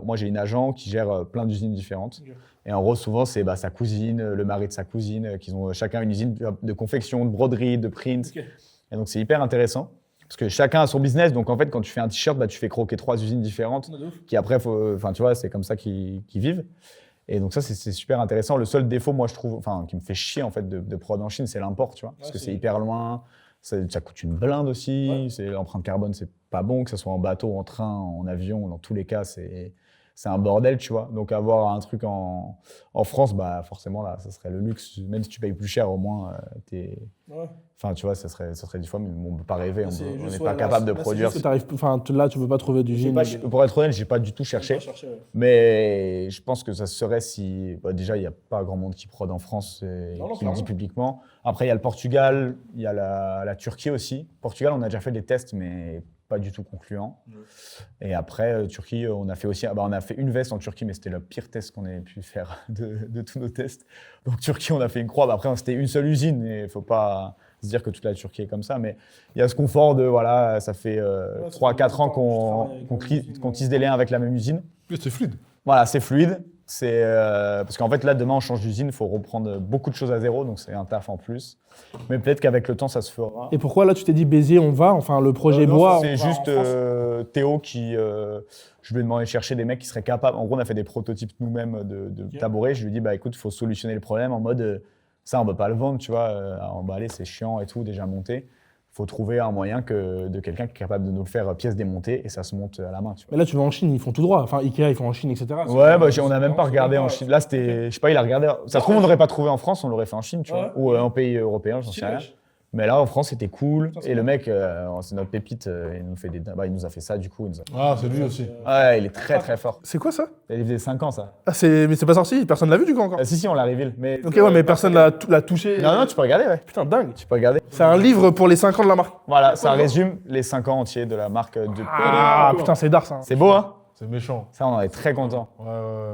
moi, j'ai une agent qui gère plein d'usines différentes. Okay. Et en gros, souvent, c'est sa cousine, le mari de sa cousine, qui ont chacun une usine de confection, de broderie, de print. Okay. Et donc, c'est hyper intéressant. Parce que chacun a son business. Donc, en fait, quand tu fais un t-shirt, tu fais croquer 3 usines différentes. Qui après, tu vois, c'est comme ça qu'ils vivent. Et donc, ça, c'est super intéressant. Le seul défaut, moi, je trouve, qui me fait chier, en fait, de prod en Chine, c'est l'import, tu vois. Parce que c'est hyper loin. Ça coûte une blinde aussi. Ouais. L'empreinte carbone, c'est pas bon, que ce soit en bateau, en train, en avion. Dans tous les cas, c'est un bordel, tu vois. Donc, avoir un truc en France, bah, forcément, là, ça serait le luxe. Même si tu payes plus cher, au moins, Enfin, tu vois, ça serait 10 fois, mais on ne peut pas rêver. On n'est pas capable de produire. Là, tu ne peux pas trouver d'usine. Pour être honnête, je n'ai pas du tout cherché. Mais je pense que ça serait si... Bah, déjà, il n'y a pas grand monde qui prod en France qui le dit publiquement. Après, il y a le Portugal, il y a la Turquie aussi. Portugal, on a déjà fait des tests, mais pas du tout concluants. Et après, Turquie, on a fait une veste en Turquie, mais c'était le pire test qu'on ait pu faire de tous nos tests. Donc, Turquie, on a fait une croix. Bah, après, c'était une seule usine, et il ne faut pas se dire que toute la Turquie est comme ça. Mais il y a ce confort de, voilà, ça fait 3-4 ans qu'on tisse des liens avec la même usine. Mais c'est fluide. Voilà, c'est fluide. Parce qu'en fait, là, demain, on change d'usine, il faut reprendre beaucoup de choses à zéro, donc c'est un taf en plus. Mais peut-être qu'avec le temps, ça se fera. Et pourquoi, là, tu t'es dit Béziers, on va? Enfin, le projet bois. C'est juste Théo qui... je lui ai demandé de chercher des mecs qui seraient capables... En gros, on a fait des prototypes nous-mêmes de tabourets. Je lui ai dit, bah écoute, il faut solutionner le problème en mode... ça, on ne peut pas le vendre, tu vois. À emballer, c'est chiant et tout, déjà monté. Il faut trouver un moyen de quelqu'un qui est capable de nous le faire pièce démontée et ça se monte à la main. Tu vois. Mais là, tu vas en Chine, ils font tout droit. Enfin, Ikea, ils font en Chine, etc. Ouais, on n'a même pas regardé en Chine. Là, c'était, je sais pas, il a regardé. Ça se trouve, on n'aurait pas trouvé en France, on l'aurait fait en Chine, tu vois, ou en pays européen, j'en sais rien. Mais là, en France, c'était cool. Et le mec, c'est notre pépite, il nous a fait ça, du coup. Ah, c'est lui aussi. Ouais, il est très très fort. C'est quoi ça? Il faisait 5 ans, ça. Ah, mais c'est pas sorti? Personne l'a vu du coup encore? Si, on l'a reveal. Mais, ok, ouais, mais personne l'a touché. Non, tu peux regarder, ouais. Putain, dingue. Tu peux regarder. C'est un livre pour les 5 ans de la marque. Voilà, ça résume les 5 ans entiers de la marque. Ah, putain, c'est dark ça. C'est beau, hein? C'est méchant. Ça, on en est très contents.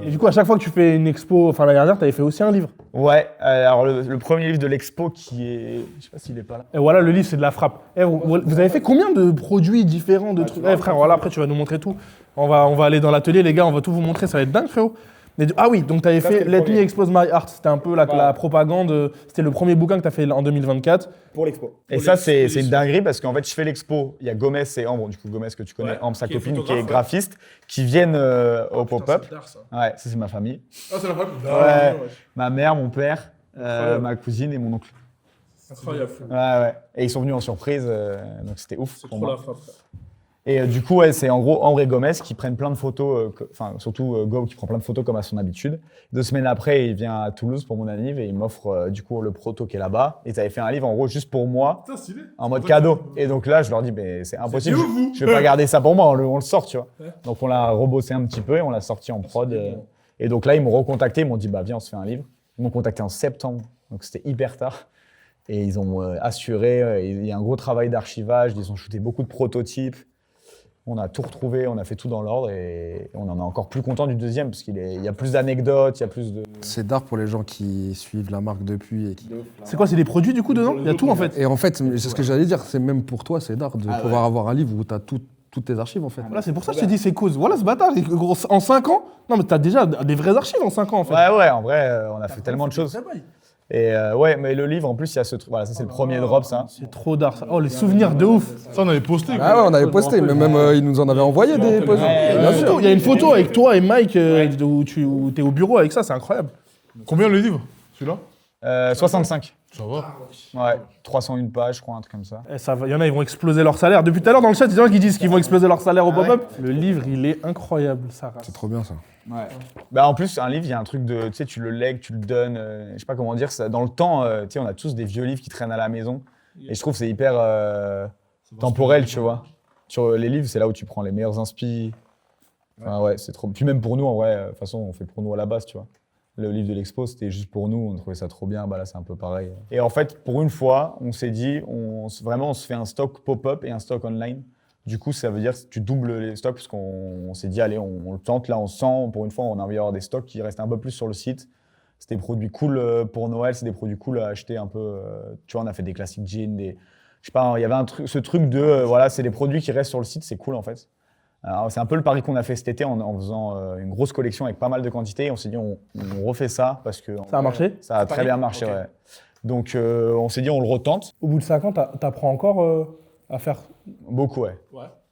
Et du coup, à chaque fois que tu fais une expo, enfin l'année dernière, tu avais fait aussi un livre. Ouais, alors le premier livre de l'expo qui est... Je sais pas s'il est pas là. Et voilà, le livre, c'est de la frappe. Vous avez fait combien de produits différents, de trucs frère, voilà, après, tu vas nous montrer tout. On va aller dans l'atelier, les gars, on va tout vous montrer, ça va être dingue, frérot. Ah oui, donc tu avais fait Let Me Expose My Art. C'était un peu la propagande. C'était le premier bouquin que tu as fait en 2024. Pour l'expo. Et ça, c'est une dinguerie parce qu'en fait, je fais l'expo. Il y a Gomez et Ambre, du coup, Gomez que tu connais, Ambre, sa copine, qui est graphiste, qui viennent au pop-up. Ouais, ça, c'est ma famille. Ah, c'est la famille. Ouais, ma mère, mon père, ma cousine et mon oncle. Incroyable. Ouais. Et ils sont venus en surprise, donc c'était ouf. C'est pour trop moi. la frappe. Et du coup, ouais, c'est en gros Ambre et Gomez qui prennent plein de photos, enfin surtout Go qui prend plein de photos comme à son habitude. 2 semaines après, il vient à Toulouse pour mon anniv et il m'offre du coup le proto qui est là-bas. Et ils avaient fait un livre en gros juste pour moi, Putain, stylé. en mode cadeau. Et donc là, je leur dis, mais c'est impossible, je vais pas garder ça pour moi, on le sort, tu vois. Donc on l'a rebossé un petit peu et on l'a sorti en prod. Et donc là, ils m'ont recontacté, ils m'ont dit, bah viens, on se fait un livre. Ils m'ont contacté en septembre, donc c'était hyper tard. Et ils ont assuré, il y a un gros travail d'archivage, ils ont shooté beaucoup de prototypes. On a tout retrouvé, on a fait tout dans l'ordre et on en est encore plus content du deuxième parce qu'il y a plus d'anecdotes, il y a plus de... C'est d'art pour les gens qui suivent la marque depuis. Et C'est quoi, c'est des produits du coup dedans? Il y a tout en fait. Et en fait, c'est ce que j'allais dire, c'est même pour toi, c'est d'art de pouvoir avoir un livre où tu as toutes tes archives en fait. Voilà, c'est pour ça que je te dis c'est cause. Voilà ce bâtard, en 5 ans. Non mais t'as déjà des vraies archives en 5 ans en fait. Ouais, en vrai, on a fait tellement de choses. Et ouais, mais le livre, en plus, il y a ce truc. Voilà, ça, c'est le premier drop, ça. C'est trop d'art ça. Oh, les souvenirs de ouf. Ça, on avait posté. Ah ouais, on avait posté, mais même ils nous en avaient envoyé des posts. Bien sûr. Il y a une photo avec toi et Mike où t'es au bureau avec ça, c'est incroyable. Combien le livre, celui-là 65. Ça va. Ouais, 301 pages, je crois, un truc comme ça. Il y en a, ils vont exploser leur salaire. Depuis tout à l'heure dans le chat, il y a des gens qui disent qu'ils vont exploser leur salaire au pop-up. Le livre, il est incroyable, ça. C'est trop bien ça. Ouais. Bah, en plus, un livre, il y a un truc de. Tu sais, tu le lègues, tu le donnes. Je sais pas comment dire. Ça, dans le temps, tu sais, on a tous des vieux livres qui traînent à la maison. Et je trouve que c'est hyper temporel, tu vois. Sur les livres, c'est là où tu prends les meilleurs inspi. Enfin, ouais, c'est trop. Puis même pour nous, en vrai, de toute façon, on fait pour nous à la base, tu vois. Le livre de l'expo, c'était juste pour nous, on trouvait ça trop bien, bah là c'est un peu pareil. Et en fait, pour une fois, on s'est dit, vraiment on se fait un stock pop-up et un stock online. Du coup, ça veut dire que tu doubles les stocks parce qu'on s'est dit, allez, on le tente, là on sent, pour une fois, on a envie d'avoir des stocks qui restent un peu plus sur le site. C'est des produits cool pour Noël, c'est des produits cool à acheter un peu. Tu vois, on a fait des classiques jeans, je sais pas, il y avait ce truc de, voilà, c'est des produits qui restent sur le site, c'est cool en fait. Alors, c'est un peu le pari qu'on a fait cet été en faisant une grosse collection avec pas mal de quantités. On s'est dit, on refait ça parce que... Ça a marché? Ça a très bien marché, okay. Ouais. Donc, on s'est dit, on le retente. Au bout de 5 ans, t'apprends encore à faire... Beaucoup, ouais.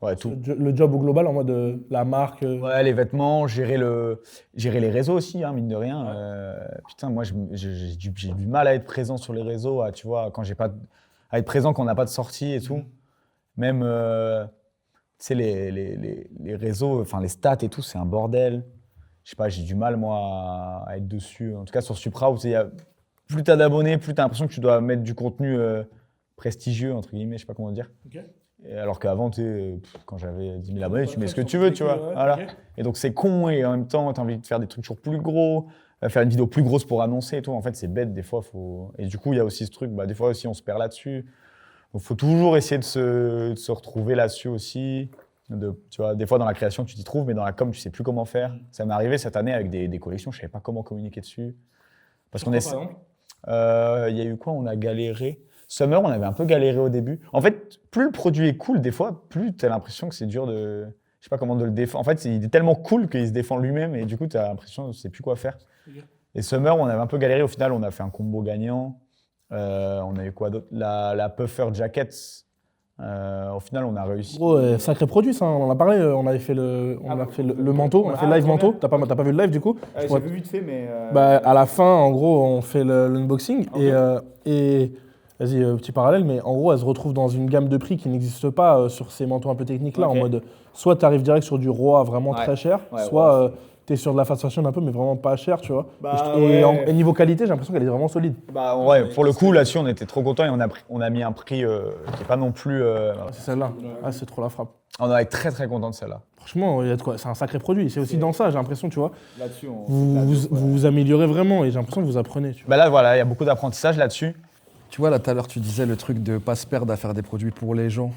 Ouais, tout. Le job au global en mode la marque... Ouais, les vêtements, gérer les réseaux aussi, hein, mine de rien. Putain, moi, j'ai du mal à être présent sur les réseaux, tu vois, quand j'ai pas... à être présent quand on n'a pas de sortie et tout. Même... tu sais, les réseaux, enfin les stats et tout, c'est un bordel. Je sais pas, j'ai du mal, moi, à être dessus. En tout cas, sur Supra, où plus t'as d'abonnés, plus t'as l'impression que tu dois mettre du contenu prestigieux, entre guillemets, je sais pas comment dire. Okay. Et alors qu'avant, quand j'avais 10 000 abonnés, tu mets ce que tu veux, tu vois. Ouais, voilà. Okay. Et donc, c'est con, et en même temps, t'as envie de faire des trucs toujours plus gros, faire une vidéo plus grosse pour annoncer et tout. En fait, c'est bête, des fois. Et du coup, il y a aussi ce truc, des fois aussi, on se perd là-dessus. Il faut toujours essayer de se retrouver là-dessus aussi. Tu vois, des fois, dans la création, tu t'y trouves, mais dans la com, tu sais plus comment faire. Ça m'est arrivé cette année avec des collections, je savais pas comment communiquer dessus. Parce qu'on est. Il y a eu quoi? On a galéré. Summer, on avait un peu galéré au début. En fait, plus le produit est cool, des fois, plus tu as l'impression que c'est dur de. Je sais pas comment de le défendre. En fait, il est tellement cool qu'il se défend lui-même et du coup, tu as l'impression que tu sais plus quoi faire. Okay. Et Summer, on avait un peu galéré. Au final, on a fait un combo gagnant. On a eu quoi d'autre? La Puffer Jackets. Au final, on a réussi. Gros, sacré produit, ça. On en a parlé. On avait fait le manteau. On a fait le live manteau. T'as pas vu le live du coup? J'ai vu vite fait, mais. À la fin, en gros, on fait l'unboxing et vas-y, petit parallèle, mais en gros, elle se retrouve dans une gamme de prix qui n'existe pas sur ces manteaux un peu techniques là, en mode soit tu arrives direct sur du roi vraiment très cher, soit t'es sur de la fast fashion un peu, mais vraiment pas cher, tu vois. Et niveau qualité, j'ai l'impression qu'elle est vraiment solide. Ouais, pour le coup, là-dessus, on était trop contents et on a mis un prix qui n'est pas non plus. C'est celle-là. Ah, c'est trop la frappe. On a été très très contents de celle-là. Franchement, il y a de quoi. C'est un sacré produit. C'est aussi dans ça, j'ai l'impression, tu vois. Là-dessus, vous améliorez vraiment et j'ai l'impression que vous apprenez. Tu vois. Là, voilà, il y a beaucoup d'apprentissage là-dessus. Tu vois, là, tout à l'heure, tu disais le truc de pas se perdre à faire des produits pour les gens.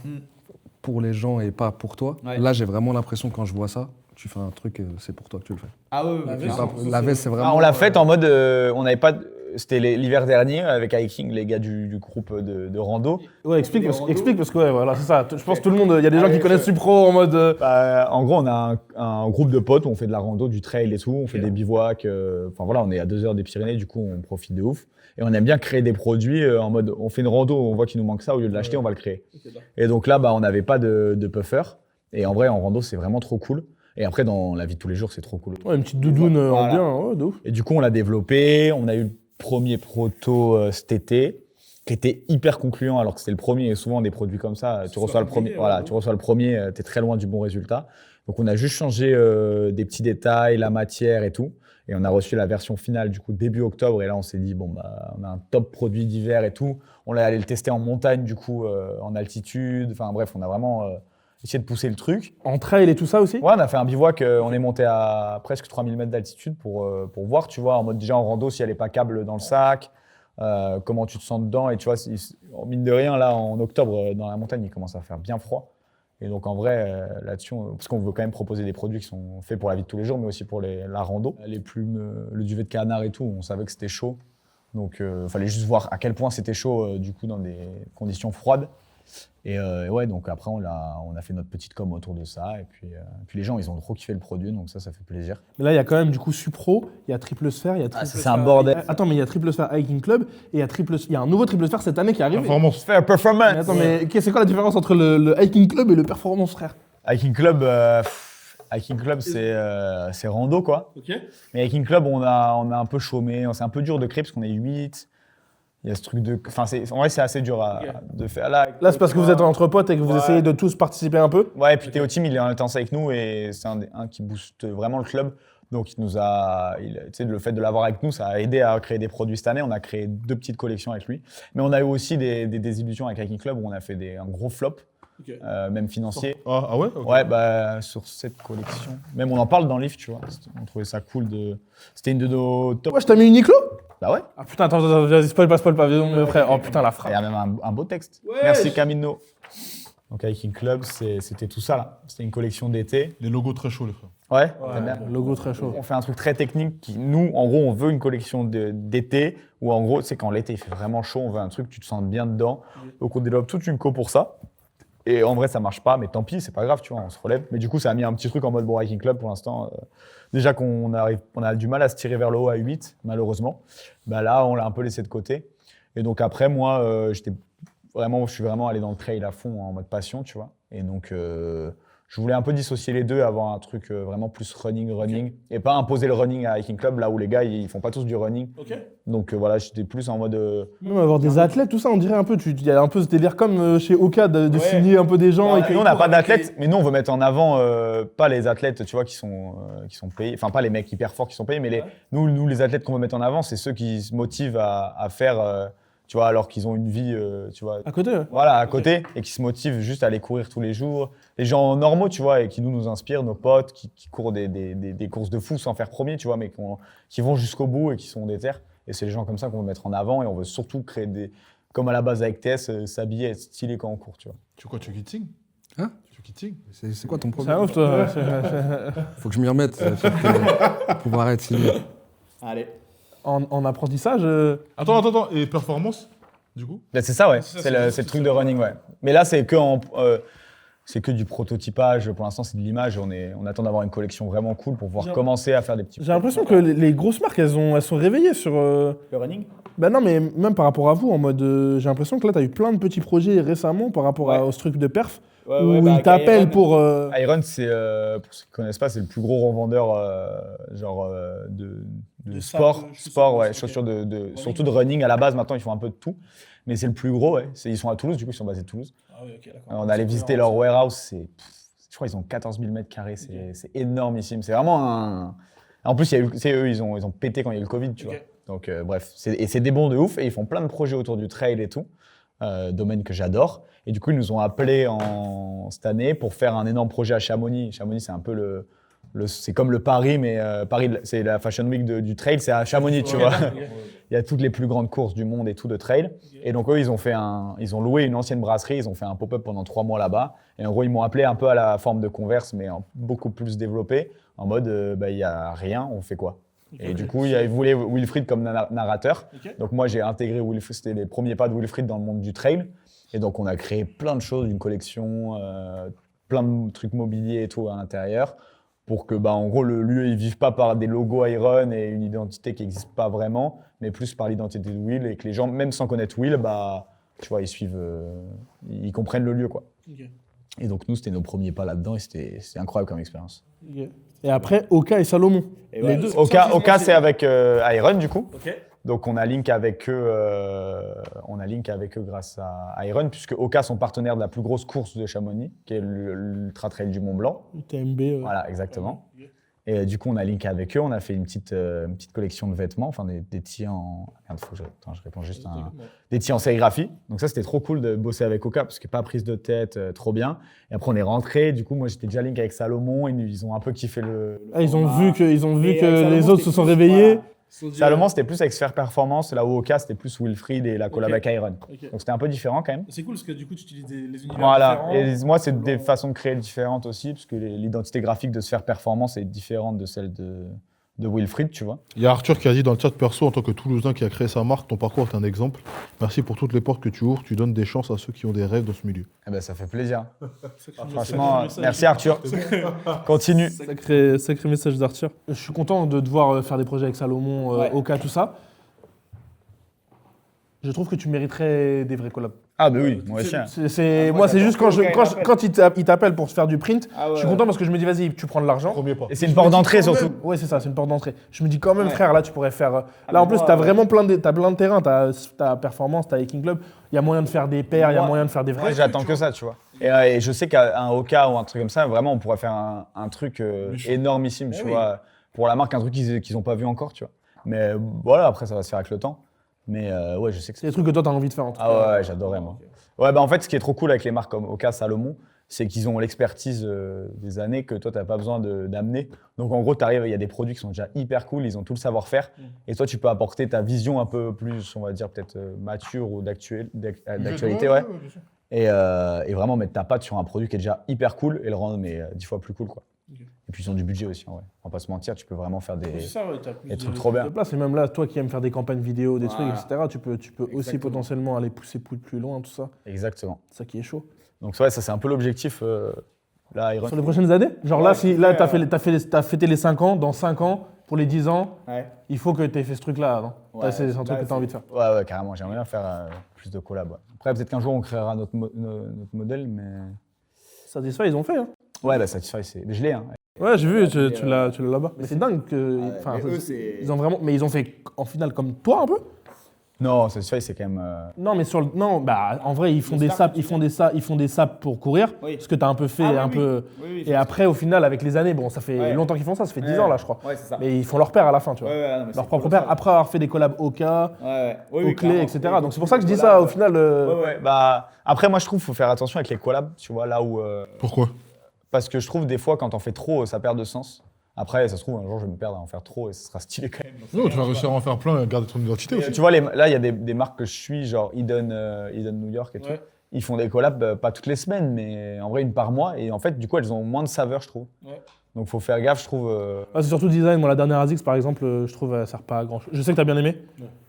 Pour les gens et pas pour toi. Ouais. Là, j'ai vraiment l'impression, quand je vois ça, tu fais un truc, c'est pour toi que tu le fais. Ah ouais, La ouais, veste, clairement. La veste, c'est vraiment. On l'a faite en mode, on n'avait pas, c'était l'hiver dernier avec Hiking, les gars du groupe de rando. Ouais, explique parce que ouais, voilà, c'est ça. Je pense Ok. que tout le monde, il y a des gens Allez, qui connaissent Supro en mode. Bah, en gros, on a un groupe de potes où on fait de la rando, du trail et tout, on fait des bivouacs. Enfin voilà, on est à 2 heures des Pyrénées, du coup on profite de ouf. Et on aime bien créer des produits en mode, on fait une rando, on voit qu'il nous manque ça, au lieu de l'acheter, on va le créer. Et donc là, bah, on n'avait pas de puffer. Et en vrai, en rando, c'est vraiment trop cool. Et après, dans la vie de tous les jours, c'est trop cool. Ouais, une petite doudoune en Voilà. bien, ouais, de ouf. Et du coup, on l'a développé. On a eu le premier proto cet été, qui était hyper concluant, alors que c'était le premier. Et souvent, des produits comme ça, tu reçois le premier. Voilà, tu reçois le premier, t'es très loin du bon résultat. Donc, on a juste changé des petits détails, la matière et tout. Et on a reçu la version finale du coup début octobre. Et là, on s'est dit bon bah, on a un top produit d'hiver et tout. On est allé le tester en montagne du coup, en altitude. Enfin bref, on a vraiment essayé de pousser le truc. En trail et tout ça aussi. Ouais, on a fait un bivouac, on est monté à presque 3000 mètres d'altitude pour voir, tu vois, en mode déjà en rando, si elle n'est pas câble dans le sac, comment tu te sens dedans. Et tu vois, mine de rien, là, en octobre, dans la montagne, il commence à faire bien froid. Et donc, en vrai, là-dessus, parce qu'on veut quand même proposer des produits qui sont faits pour la vie de tous les jours, mais aussi pour la rando. Les plumes, le duvet de canard et tout, on savait que c'était chaud. Donc, il fallait juste voir à quel point c'était chaud, du coup, dans des conditions froides. Et ouais, donc après, on a fait notre petite com autour de ça. Et puis les gens, ils ont trop kiffé le produit, donc ça fait plaisir. Mais là, il y a quand même du coup Supro, il y a Triple Sphère, il y a Triple c'est Sphère- un bordel. Attends, mais il y a Triple Sphère Hiking Club et il y a un nouveau Triple Sphère cette année qui arrive. Performance. Faire Mais performance. attends, mais c'est quoi la différence entre le Hiking Club et le Performance, frère? Hiking Club, c'est rando, quoi. Ok. Mais Hiking Club, on a un peu chômé. C'est un peu dur de créer parce qu'on est 8. Il y a ce truc de. Enfin, en vrai, c'est assez dur de faire. Là, Là, c'est parce que vous êtes entre potes et que vous essayez de tous participer un peu. Ouais, et puis Théo Team, il est en alternance avec nous et c'est un qui booste vraiment le club. Donc, tu sais, le fait de l'avoir avec nous, ça a aidé à créer des produits cette année. On a créé 2 petites collections avec lui. Mais on a eu aussi des désillusions avec Hiking Club où on a fait un gros flop, même financier. Ah ouais ok. Ouais, bah, sur cette collection. Même on en parle dans le livre, tu vois. On trouvait ça cool de. C'était une de nos top. Ouais, je t'ai mis Uniqlo? Bah ouais. Ah putain, attends, vas-y, spoil pas, mon frère. Oh putain, la Il frappe. y a même un beau texte. Merci Camino. Donc Hiking Club, c'était tout ça là. C'était une collection d'été. Les logos très chauds, les frères. Ouais, t'aimes bien. Logo très chaud. On fait un truc très technique qui, nous, en gros, on veut une collection d'été où, en gros, c'est quand l'été il fait vraiment chaud, on veut un truc, tu te sens bien dedans. Donc, on développe toute une co pour ça. Et en vrai, ça marche pas, mais tant pis, c'est pas grave, tu vois, on se relève. Mais du coup, ça a mis un petit truc en mode bon, Hiking Club pour l'instant. Déjà qu'on a du mal à se tirer vers le haut à 8, malheureusement. Bah là, on l'a un peu laissé de côté. Et donc, après, moi, je suis vraiment allé dans le trail à fond en mode passion, tu vois. Et donc, je voulais un peu dissocier les deux, avoir un truc vraiment plus running, et pas imposer le running à Hiking Club, là où les gars, ils font pas tous du running. Donc voilà, j'étais plus en mode... Même avoir des athlètes, tout ça, on dirait un peu. Il y a un peu ce délire comme chez Oka de signer un peu des gens. Nous, on n'a pas d'athlètes, mais nous, on veut mettre en avant pas les athlètes, tu vois, qui sont payés. Enfin, pas les mecs hyper forts qui sont payés, mais nous, les athlètes qu'on veut mettre en avant, c'est ceux qui se motivent à faire, tu vois, alors qu'ils ont une vie, tu vois... À côté, ouais. Voilà, à côté, et qui se motivent juste à aller courir tous les jours. Les gens normaux, tu vois, et qui nous inspirent, nos potes, qui courent des courses de fou sans faire premier, tu vois, mais qui vont jusqu'au bout et qui sont déter. Et c'est les gens comme ça qu'on veut mettre en avant, et on veut surtout créer comme à la base avec TS, s'habiller, être stylé quand on court, tu vois. Tu quoi, tu kitting Hein Tu kitting C'est quoi ton C'est un problème? ouf, toi. Faut que je m'y remette pour pouvoir être signé. Allez. En apprentissage. Attends. Et performance, du coup Là, c'est ça, ouais. C'est le truc de running, ouais. Mais là, c'est que du prototypage. Pour l'instant, c'est de l'image. On attend d'avoir une collection vraiment cool pour pouvoir commencer à faire des petits. J'ai l'impression que les grosses marques, elles sont réveillées sur. Le running. Ben non, mais même par rapport à vous, en mode. J'ai l'impression que là, tu as eu plein de petits projets récemment par rapport au truc de perf. Où ils t'appellent pour. Iron, c'est pour ceux qui ne connaissent pas, c'est le plus gros revendeur de sport, ouais, chaussures surtout de running à la base. Maintenant, ils font un peu de tout, mais c'est le plus gros. Ouais. Ils sont à Toulouse, du coup, ils sont basés à Toulouse. Ah oui, ok, d'accord. On allait visiter leur warehouse. Je crois qu'ils ont 14 000 mètres carrés. C'est énormissime. C'est vraiment un. En plus, eux, ils ont pété quand il y a eu le Covid, tu vois. Donc, bref, c'est des bons de ouf et ils font plein de projets autour du trail et tout. Domaine que j'adore. Et du coup, ils nous ont appelés cette année pour faire un énorme projet à Chamonix. Chamonix, c'est un peu c'est comme le Paris, mais Paris, c'est la Fashion Week du trail, c'est à Chamonix, tu vois. Il y a toutes les plus grandes courses du monde et tout de trail. Et donc eux, ils ont loué une ancienne brasserie, ils ont fait un pop-up pendant 3 mois là-bas. Et en gros, ils m'ont appelé un peu à la forme de Converse, mais beaucoup plus développé, en mode, il y a rien, on fait quoi? Et du coup, ils voulaient Wilfried comme narrateur. Donc moi, j'ai intégré Wilfried, c'était les premiers pas de Wilfried dans le monde du trail. Et donc, on a créé plein de choses, une collection, plein de trucs mobiliers et tout à l'intérieur, pour que, en gros, le lieu, il vive pas par des logos Iron et une identité qui n'existe pas vraiment, mais plus par l'identité de Will, et que les gens, même sans connaître Will, tu vois, ils suivent, ils comprennent le lieu, quoi. Et donc, nous, c'était nos premiers pas là-dedans, et c'était incroyable comme expérience. Et après, Oka et Salomon. Et les deux. Oka, c'est avec Iron, du coup. Donc, on a link avec eux grâce à Iron, puisque Oka sont partenaires de la plus grosse course de Chamonix, qui est l'Ultra Trail du Mont Blanc. UTMB. Voilà, exactement. Et du coup, on a linké avec eux, on a fait une petite collection de vêtements, enfin des tis en... Merde, je réponds juste des tis en sérigraphie. Donc ça, c'était trop cool de bosser avec Oka, parce que pas prise de tête, trop bien. Et après, on est rentré, du coup, moi, j'étais déjà link avec Salomon, ils ont un peu kiffé le ils ont vu que les autres se sont réveillés. Salomon, c'était plus avec Sphere Performance, là où Oka, c'était plus Wilfried et la collab avec Iron. Donc c'était un peu différent quand même. C'est cool parce que du coup, tu utilises les univers voilà. différents. Et moi, c'est des façons de créer différentes aussi, parce que l'identité graphique de Sphere Performance est différente de celle de Wilfried, tu vois. Il y a Arthur qui a dit dans le chat perso, en tant que Toulousain qui a créé sa marque, ton parcours est un exemple. Merci pour toutes les portes que tu ouvres, tu donnes des chances à ceux qui ont des rêves dans ce milieu. Eh ben, ça fait plaisir. Franchement, merci Arthur. Continue. Sacré message d'Arthur. Je suis content de devoir faire des projets avec Salomon, Oka, tout ça. Je trouve que tu mériterais des vrais collabs. Ah bah oui, moi aussi. Moi, c'est juste quand il t'appelle pour se faire du print, je suis content parce que je me dis, vas-y, tu prends de l'argent. Premier pas. Et c'est une porte d'entrée surtout. Ouais, c'est ça, c'est une porte d'entrée. Je me dis quand même, frère, là, tu pourrais faire. Là, en plus, t'as vraiment plein de terrains. T'as Performance, t'as Hiking Club. Il y a moyen de faire des paires, il y a moyen de faire des vrais. Moi, j'attends que ça, tu vois. Et je sais qu'à un Oka ou un truc comme ça, vraiment, on pourrait faire un truc énormissime, tu vois. Pour la marque, un truc qu'ils n'ont pas vu encore, tu vois. Mais voilà, après, ça va se faire avec le temps. Mais ouais, je sais que c'est des trucs que toi, t'as envie de faire en tout cas. Ah ouais, j'adorais, moi. Ouais, en fait, ce qui est trop cool avec les marques comme Oka, Salomon, c'est qu'ils ont l'expertise des années que toi, tu n'as pas besoin d'amener. Donc, en gros, tu arrives, il y a des produits qui sont déjà hyper cool, ils ont tout le savoir-faire. Et toi, tu peux apporter ta vision un peu plus, on va dire, peut-être mature ou d'actualité. Ouais. Et vraiment mettre ta patte sur un produit qui est déjà hyper cool et le rendre 10 fois plus cool, quoi. Et puis, ils ont du budget aussi, en vrai. On va pas se mentir, tu peux vraiment faire des trucs trop bien. Et même là, toi qui aimes faire des campagnes vidéo, des trucs, etc., tu peux aussi potentiellement aller pousser plus loin, tout ça. Exactement. C'est ça qui est chaud. Donc, ouais, ça, c'est un peu l'objectif. Là, Iron. Sur les prochaines années? Genre là, si t'as fêté les 5 ans, dans 5 ans, pour les 10 ans, il faut que tu aies fait ce truc-là avant. C'est un truc que tu as envie de faire. Ouais, carrément. J'aimerais bien faire plus de collabs. Ouais. Après, peut-être qu'un jour, on créera notre modèle, mais... Satisfy, ils ont fait. Hein. Ouais, Satisfy, mais je l'ai. Hein. Ouais, j'ai vu, tu l'as là-bas. Mais c'est dingue que. Ils ont vraiment. Mais ils ont fait en finale comme toi un peu? Non, Satisfy, c'est quand même. Non, mais en vrai, ils font des saps pour courir. Oui. Ce que tu as un peu fait, Oui, et après, au final, avec les années, bon, ça fait longtemps qu'ils font ça fait 10 ans là, je crois. Ouais, c'est ça. Mais ils font leur paire à la fin, tu vois. Leur propre paire, après avoir fait des collabs Oka, Oakley, etc. Donc c'est pour ça que je dis ça au final. Après, moi, je trouve qu'il faut faire attention avec les collabs, tu vois, là où. Pourquoi? Parce que je trouve des fois, quand t'en fais trop, ça perd de sens. Après, ça se trouve, un jour, je vais me perdre à en faire trop et ce sera stylé quand même. Non, tu vas réussir à en faire plein et garder ton identité aussi. Tu vois, là, il y a des marques que je suis, genre Eden New York et tout. Ils font des collabs, pas toutes les semaines, mais en vrai, une par mois. Et en fait, du coup, elles ont moins de saveur, je trouve. Donc, faut faire gaffe, je trouve. C'est surtout le design. Moi, la dernière ASICS, par exemple, je trouve, elle sert pas à grand chose. Je sais que t'as bien aimé,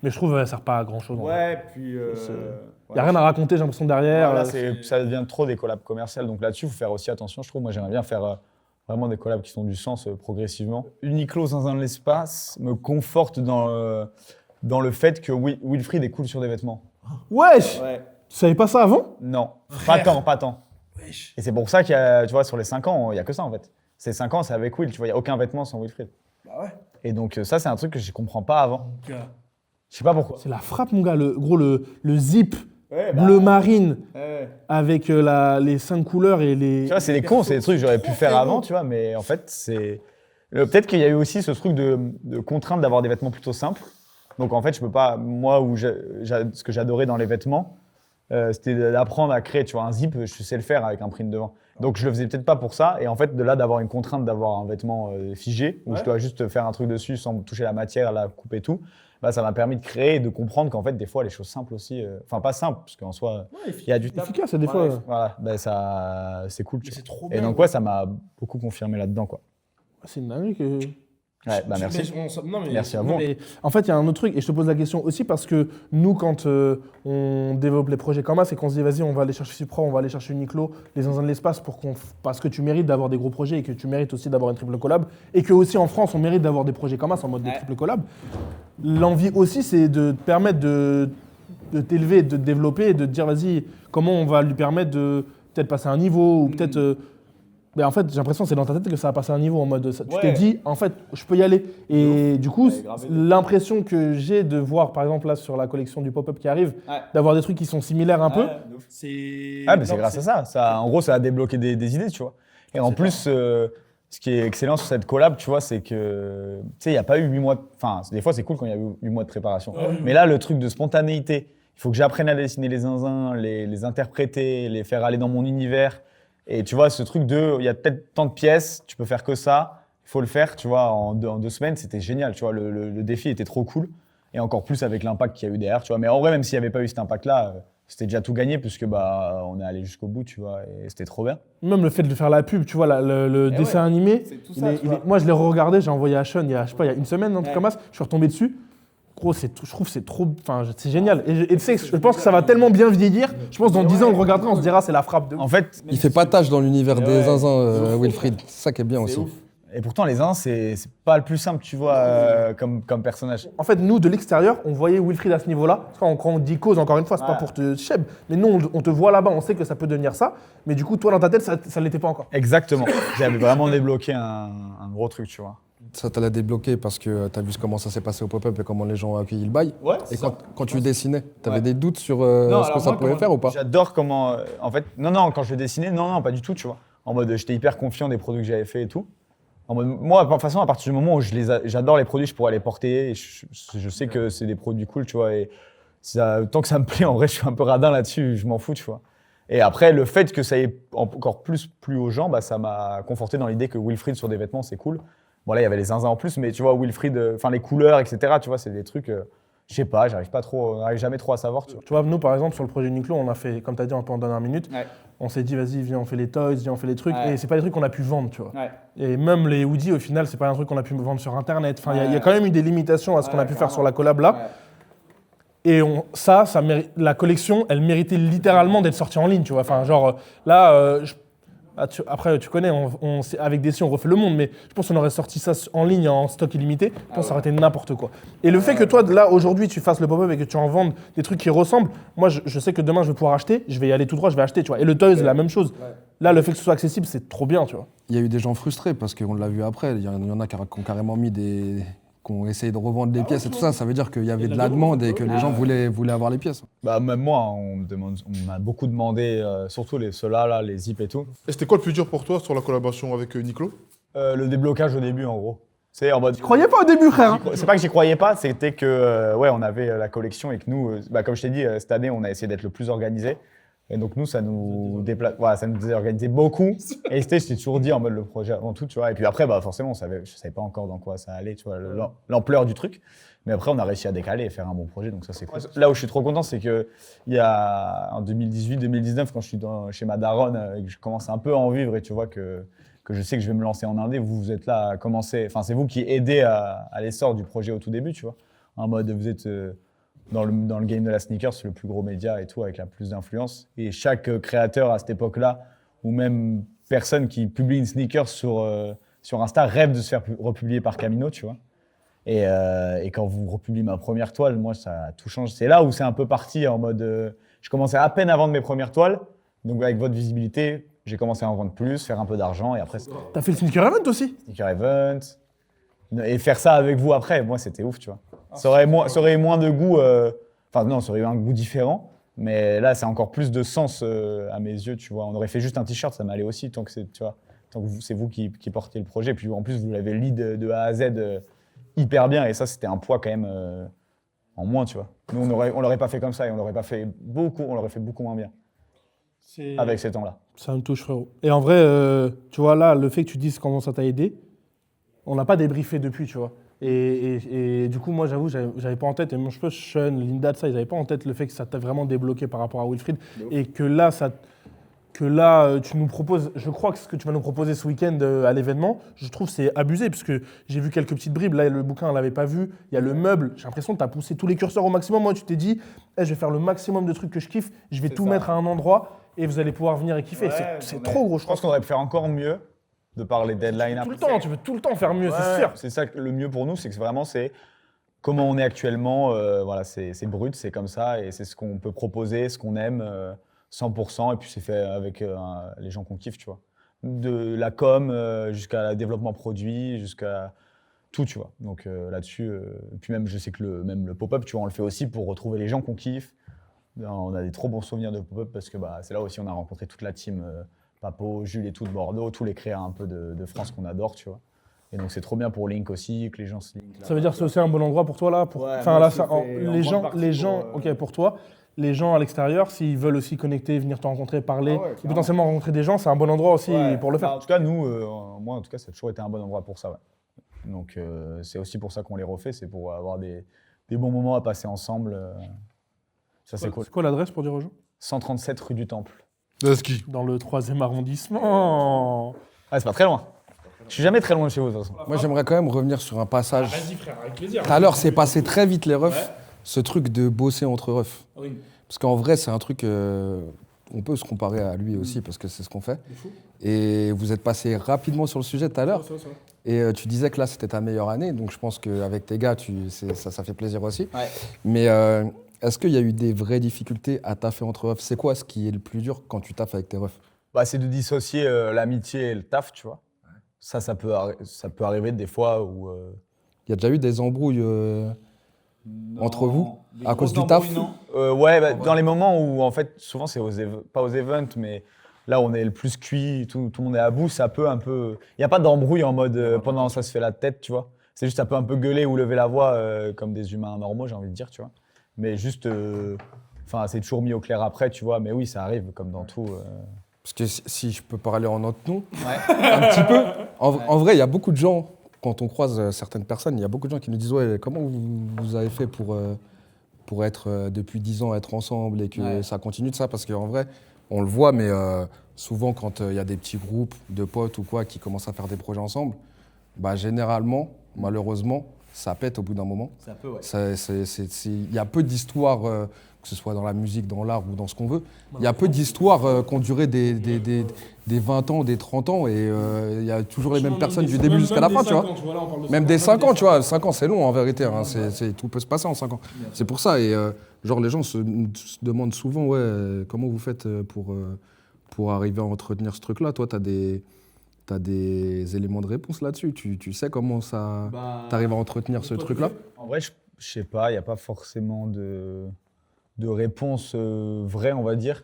mais je trouve, elle sert pas à grand chose. Ouais, puis. Il n'y a rien à raconter, j'ai l'impression, derrière. Là, ça devient trop des collabs commerciales. Donc là-dessus, il faut faire aussi attention, je trouve. Moi, j'aimerais bien faire vraiment des collabs qui sont du sens progressivement. Uniqlo dans un espace me conforte dans le fait que Wilfried est cool sur des vêtements. Wesh ouais. Tu savais pas ça avant? Non, pas tant. Wesh. Et c'est pour ça qu'il y a, tu vois, sur les 5 ans, il n'y a que ça en fait. Ces 5 ans, c'est avec Will, tu vois, il n'y a aucun vêtement sans Wilfried. Bah ouais. Et donc ça, c'est un truc que je ne comprends pas avant. Je sais pas pourquoi. C'est la frappe, mon gars, le zip. Bleu marine avec les 5 couleurs et les. Tu vois, c'est des cons, c'est des trucs que j'aurais pu faire avant, tu vois, mais en fait, c'est. Peut-être qu'il y a eu aussi ce truc de contrainte d'avoir des vêtements plutôt simples. Donc en fait, je peux pas. Moi, ce que j'adorais dans les vêtements, c'était d'apprendre à créer, tu vois, un zip, je sais le faire avec un print devant. Donc je le faisais peut-être pas pour ça. Et en fait, de là d'avoir une contrainte d'avoir un vêtement figé, où je dois juste faire un truc dessus sans toucher la matière, la coupe et tout, bah, ça m'a permis de créer et de comprendre qu'en fait, des fois, les choses simples aussi, enfin pas simples, parce qu'en soi, il y a du taf. Efficace, des fois. Voilà, bah, ça, c'est cool. Tu vois. C'est trop Et bien. donc, ouais, ça m'a beaucoup confirmé là-dedans, quoi. C'est une dinguerie que. Ouais, bah merci. Merci à vous. Non, mais en fait, il y a un autre truc, et je te pose la question aussi parce que nous, quand on développe les projets comme ça, c'est qu'on se dit, vas-y, on va aller chercher Supra, on va aller chercher Uniqlo, les zinzins de l'espace, parce que tu mérites d'avoir des gros projets et que tu mérites aussi d'avoir une triple collab, et que aussi en France, on mérite d'avoir des projets comme ça en mode de triple collab. L'envie aussi, c'est de te permettre de t'élever, de te développer, et de te dire, vas-y, comment on va lui permettre de peut-être passer un niveau, ou peut-être. Mais en fait, j'ai l'impression que c'est dans ta tête que ça va passer un niveau en mode. Tu t'es dit, en fait, je peux y aller. Et du coup, l'impression que j'ai de voir, par exemple, là, sur la collection du pop-up qui arrive, d'avoir des trucs qui sont similaires un peu. C'est. Ah, mais c'est grâce à ça. En gros, ça a débloqué des idées, tu vois. Et en plus, ce qui est excellent sur cette collab, tu vois, c'est que, tu sais, il n'y a pas eu 8 mois. Enfin, des fois, c'est cool quand il y a eu 8 mois de préparation. Mais là, le truc de spontanéité, il faut que j'apprenne à dessiner les zinzins, les interpréter, les faire aller dans mon univers. Et tu vois, ce truc il y a peut-être tant de pièces, tu peux faire que ça, il faut le faire, tu vois, en 2 semaines, c'était génial, tu vois, le défi était trop cool, et encore plus avec l'impact qu'il y a eu derrière, tu vois. Mais en vrai, même s'il n'y avait pas eu cet impact-là, c'était déjà tout gagné, puisque bah, on est allé jusqu'au bout, tu vois, et c'était trop bien. Même le fait de faire la pub, tu vois, le dessin animé, moi je l'ai re-regardé, j'ai envoyé à Sean il y a une semaine, un truc comme ça, je suis retombé dessus. Gros, je trouve que c'est trop. Enfin, c'est génial. Et tu sais, je pense que ça va tellement bien vieillir. Je pense que dans 10 ans, on le regardera, on se dira, c'est la frappe de. En fait, Il fait pas tâche dans l'univers des zinzins, Wilfried. C'est ça qui est bien aussi. Ouf. et pourtant, les zinzins, c'est pas le plus simple, tu vois, comme personnage. En fait, nous, de l'extérieur, on voyait Wilfried à ce niveau-là. Quand on dit cause, encore une fois, c'est pas pour te cheb. Mais nous, on te voit là-bas, on sait que ça peut devenir ça. Mais du coup, toi, dans ta tête, ça ne l'était pas encore. Exactement. J'avais vraiment débloqué un gros truc, tu vois. Ça te l'a débloqué parce que tu as vu comment ça s'est passé au pop-up et comment les gens ont accueilli le bail. Ouais, Et quand tu dessinais, tu avais Ouais. des doutes sur Non, ce que alors ça moi, pouvait faire ou pas? J'adore comment. En fait, non, quand je dessinais, non, pas du tout, tu vois. En mode, j'étais hyper confiant des produits que j'avais fait et tout. En mode, moi, de toute façon, à partir du moment où j'adore les produits, je pourrais les porter. Et je sais que c'est des produits cool, tu vois. Et tant que ça me plaît, en vrai, je suis un peu radin là-dessus, je m'en fous, tu vois. Et après, le fait que ça ait encore plus plu aux gens, bah, ça m'a conforté dans l'idée que Wilfried sur des vêtements, c'est cool. Bon, là, il y avait les zinzins en plus, mais tu vois, Wilfried, enfin, les couleurs, etc., tu vois, c'est des trucs, je sais pas, j'arrive jamais trop à savoir, tu vois. Tu vois, nous, par exemple, sur le projet Uniqlo, on a fait, comme tu as dit, un peu en dernière minute. On s'est dit, vas-y, viens, on fait les toys, viens, on fait les trucs. Et c'est pas des trucs qu'on a pu vendre, tu vois. Et même les hoodies, au final, c'est pas un truc qu'on a pu vendre sur Internet. Enfin, il y a quand même eu des limitations à ce qu'on a pu faire sur la collab là. Et la collection, elle méritait littéralement d'être sortie en ligne, tu vois. Enfin, genre, là, après, tu connais, avec Desi, on refait le monde, mais je pense qu'on aurait sorti ça en ligne en stock illimité. Je pense que ça aurait été n'importe quoi. Et le fait que toi, là, aujourd'hui, tu fasses le pop-up et que tu en vendes des trucs qui ressemblent, moi, je sais que demain, je vais pouvoir acheter, je vais y aller tout droit, je vais acheter, tu vois. Et le Toys, la même chose. Là, le fait que ce soit accessible, c'est trop bien, tu vois. Il y a eu des gens frustrés parce qu'on l'a vu après. Il y en a qui ont carrément mis qui ont essayé de revendre des pièces et tout ça. Ça veut dire qu'il y avait de la demande et que les gens voulaient avoir les pièces. Bah, même moi, on m'a beaucoup demandé, surtout ceux-là, là, les zips et tout. Et c'était quoi le plus dur pour toi sur la collaboration avec Uniqlo? Le déblocage au début, en gros. C'est en mode. Tu croyais pas au début, frère, hein. C'est pas que j'y croyais pas, c'était que, ouais, on avait la collection et que nous, bah, comme je t'ai dit, cette année, on a essayé d'être le plus organisé. Et donc, nous, ça nous désorganisait beaucoup. Et je t'ai toujours dit en mode le projet avant tout, tu vois. Et puis après, bah, forcément, je savais pas encore dans quoi ça allait, tu vois, l'ampleur du truc. Mais après, on a réussi à décaler et faire un bon projet, donc ça, c'est cool. Là où je suis trop content, c'est que il y a en 2018-2019, quand je suis chez ma daronne et que je commence un peu à en vivre et tu vois que je sais que je vais me lancer en indé, vous êtes là à commencer. Enfin, c'est vous qui aidez à l'essor du projet au tout début, tu vois. En mode, vous êtes dans le game de la sneaker, c'est le plus gros média et tout, avec la plus d'influence. Et chaque créateur à cette époque-là, ou même personne qui publie une sneaker sur Insta, rêve de se faire republier par Camino, tu vois. Et quand vous republiez ma première toile, moi, ça tout change. C'est là où c'est un peu parti en mode. Je commençais à peine à vendre mes premières toiles. Donc, avec votre visibilité, j'ai commencé à en vendre plus, faire un peu d'argent. Et après, T'as fait le sneaker event aussi? sneaker event. Et faire ça avec vous après, moi, c'était ouf, tu vois. Ça aurait eu moins de goût. Enfin, non, ça aurait eu un goût différent. Mais là, c'est encore plus de sens à mes yeux, tu vois. On aurait fait juste un t-shirt, ça m'allait aussi, tant que c'est vous qui portez le projet. Puis en plus, vous l'avez lead de A à Z hyper bien. Et ça, c'était un poids quand même en moins, tu vois. Nous, on l'aurait pas fait comme ça et on l'aurait fait beaucoup moins bien avec ces temps-là. Ça me touche, frérot. Et en vrai, tu vois, là, le fait que tu dises comment ça t'a aidé, on n'a pas débriefé depuis, tu vois. Et du coup, moi, j'avoue, j'avais pas en tête, et moi, je pense, Sean, Linda, de ça, ils n'avaient pas en tête le fait que ça t'a vraiment débloqué par rapport à Wilfried. Et que là, tu nous proposes, je crois que ce que tu vas nous proposer ce week-end à l'événement, je trouve c'est abusé, parce que j'ai vu quelques petites bribes, là, le bouquin, on l'avait pas vu, il y a le meuble, j'ai l'impression que tu as poussé tous les curseurs au maximum. Moi, tu t'es dit, je vais faire le maximum de trucs que je kiffe, je vais tout mettre à un endroit, et vous allez pouvoir venir et kiffer. C'est trop gros, je pense qu'on aurait pu faire encore mieux. De par les deadlines. Tout le temps, tu veux tout le temps faire mieux, c'est sûr. C'est ça le mieux pour nous, c'est que vraiment c'est comment on est actuellement. Voilà, c'est brut, c'est comme ça et c'est ce qu'on peut proposer, ce qu'on aime 100%. Et puis c'est fait avec les gens qu'on kiffe, tu vois. De la com jusqu'à développement produit, jusqu'à tout, tu vois. Donc là-dessus, puis même je sais que même le pop-up, tu vois, on le fait aussi pour retrouver les gens qu'on kiffe. On a des trop bons souvenirs de pop-up parce que c'est là aussi on a rencontré toute la team. Papo, Jules et tout de Bordeaux, tous les créas un peu de France qu'on adore, tu vois. Et donc c'est trop bien pour Link aussi, que les gens se linkent. Ça veut dire que c'est aussi un bon endroit pour toi là les gens, ok, pour toi, les gens à l'extérieur, s'ils veulent aussi connecter, venir te rencontrer, parler, et potentiellement rencontrer des gens, c'est un bon endroit aussi pour le faire. En tout cas, nous, moi en tout cas, ça a toujours été un bon endroit pour ça, ouais. Donc c'est aussi pour ça qu'on les refait, c'est pour avoir des bons moments à passer ensemble. Ça c'est cool. C'est quoi l'adresse pour dire aux gens ? 137 rue du Temple. Dans le 3e arrondissement. Ah, c'est pas très loin. Je suis jamais très loin de chez vous, de toute façon. Moi, j'aimerais quand même revenir sur un passage. Vas-y, frère, avec plaisir. Tout à l'heure, c'est passé très vite, les refs. Ce truc de bosser entre refs. Oui. Parce qu'en vrai, c'est un truc. On peut se comparer à lui aussi, parce que c'est ce qu'on fait. Et vous êtes passé rapidement sur le sujet tout à l'heure. Et tu disais que là, c'était ta meilleure année. Donc, je pense qu'avec tes gars, ça fait plaisir aussi. Ouais. Mais. Est-ce qu'il y a eu des vraies difficultés à taffer entre refs ? C'est quoi ce qui est le plus dur quand tu taffes avec tes refs ? C'est de dissocier l'amitié et le taf, tu vois. Ça peut arriver des fois où... Il y a déjà eu des embrouilles entre vous à cause du taf ? Dans les moments où, en fait, souvent, c'est pas aux events, mais là, on est le plus cuit, tout le monde est à bout, ça peut un peu... Il n'y a pas d'embrouille en mode pendant ça se fait la tête, tu vois. C'est juste ça peut un peu gueuler ou lever la voix comme des humains normaux, j'ai envie de dire, tu vois. Mais juste, c'est toujours mis au clair après, tu vois. Mais oui, ça arrive comme dans tout. Parce que si je peux parler en notre nom, un petit peu. En vrai, il y a beaucoup de gens, quand on croise certaines personnes, il y a beaucoup de gens qui nous disent ouais, comment vous avez fait pour être depuis 10 ans être ensemble et que ça continue de ça. Parce qu'en vrai, on le voit, mais souvent quand il y a des petits groupes de potes ou quoi qui commencent à faire des projets ensemble, généralement, malheureusement, ça pète au bout d'un moment. Ça peut, ouais. Il y a peu d'histoires, que ce soit dans la musique, dans l'art ou dans ce qu'on veut, il y a peu d'histoires qui ont duré des 20 ans, des 30 ans, et il y a toujours les mêmes personnes du début jusqu'à la fin, tu vois. Même des 5 ans, tu vois. 5 ans, c'est long en vérité. Hein. Tout peut se passer en 5 ans. C'est pour ça. Et les gens se demandent souvent comment vous faites pour arriver à entretenir ce truc-là. Toi, T'as des éléments de réponse là-dessus. Tu sais comment ça t'arrives à entretenir ce truc-là ? En vrai, je sais pas. Il n'y a pas forcément de réponse vraie, on va dire.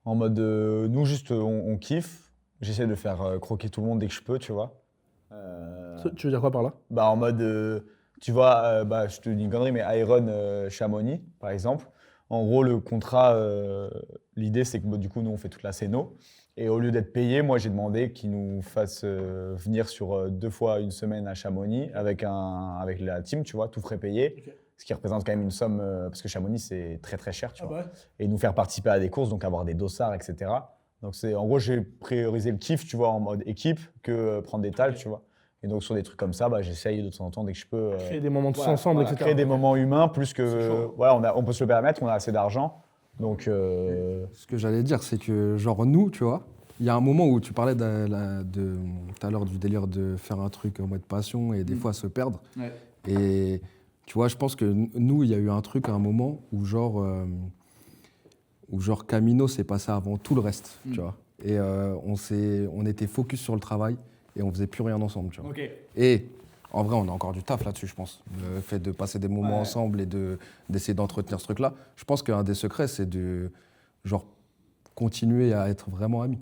En mode, nous, juste, on kiffe. J'essaie de faire croquer tout le monde dès que je peux, tu vois. Tu veux dire quoi par là ? En mode, tu vois, je te dis une connerie, mais Iron Chamonix, par exemple. En gros, le contrat, l'idée, c'est que du coup, nous, on fait toute la scéno. Et au lieu d'être payé, moi, j'ai demandé qu'ils nous fassent venir sur 2 fois une semaine à Chamonix avec la team, tu vois, tout frais payé. Okay. Ce qui représente quand même une somme, parce que Chamonix, c'est très, très cher, tu vois. Ouais. Et nous faire participer à des courses, donc avoir des dossards, etc. Donc, en gros, j'ai priorisé le kiff, tu vois, en mode équipe, que prendre des tales, tu vois. Et donc, sur des trucs comme ça, j'essaye de temps en temps, dès que je peux... créer des moments tous ensemble, etc. Créer des moments humains, plus que... on peut se le permettre, on a assez d'argent. Donc, ce que j'allais dire, c'est que nous, tu vois, il y a un moment où tu parlais tout à l'heure du délire de faire un truc en mode passion et des fois se perdre. Ouais. Et tu vois, je pense que nous, il y a eu un truc à un moment où Camino s'est passé avant tout le reste, tu vois. Et on était focus sur le travail et on faisait plus rien ensemble, tu vois. Okay. Et en vrai, on a encore du taf là-dessus, je pense. Le fait de passer des moments ensemble et d'essayer d'entretenir ce truc-là. Je pense qu'un des secrets, c'est de continuer à être vraiment amis.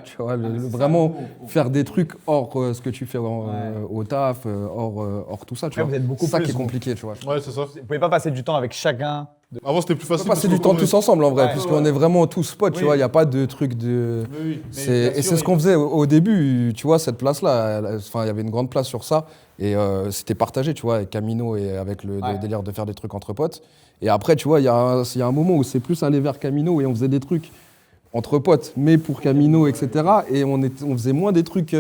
Tu vois, vraiment faire des trucs hors ce que tu fais au taf, hors tout ça, tu Après, vois. vous êtes beaucoup C'est ça plus, qui est vous. compliqué, tu vois. Ouais, c'est ça. Vous pouvez pas passer du temps avec chacun. Avant, c'était plus On facile. peut passer parce du que temps comme- tous ensemble en vrai, Ouais, puisqu'on est vraiment tous potes, tu Oui. vois, il n'y a pas de truc de... Oui. Et c'est ce qu'on faisait au début, tu vois, cette place-là, enfin, il y avait une grande place sur ça, et c'était partagé, tu vois, avec Camino et avec le délire de faire des trucs entre potes. Et après, tu vois, il y a un moment où c'est plus aller vers Camino et on faisait des trucs entre potes, mais pour Camino, etc. Et on faisait moins des trucs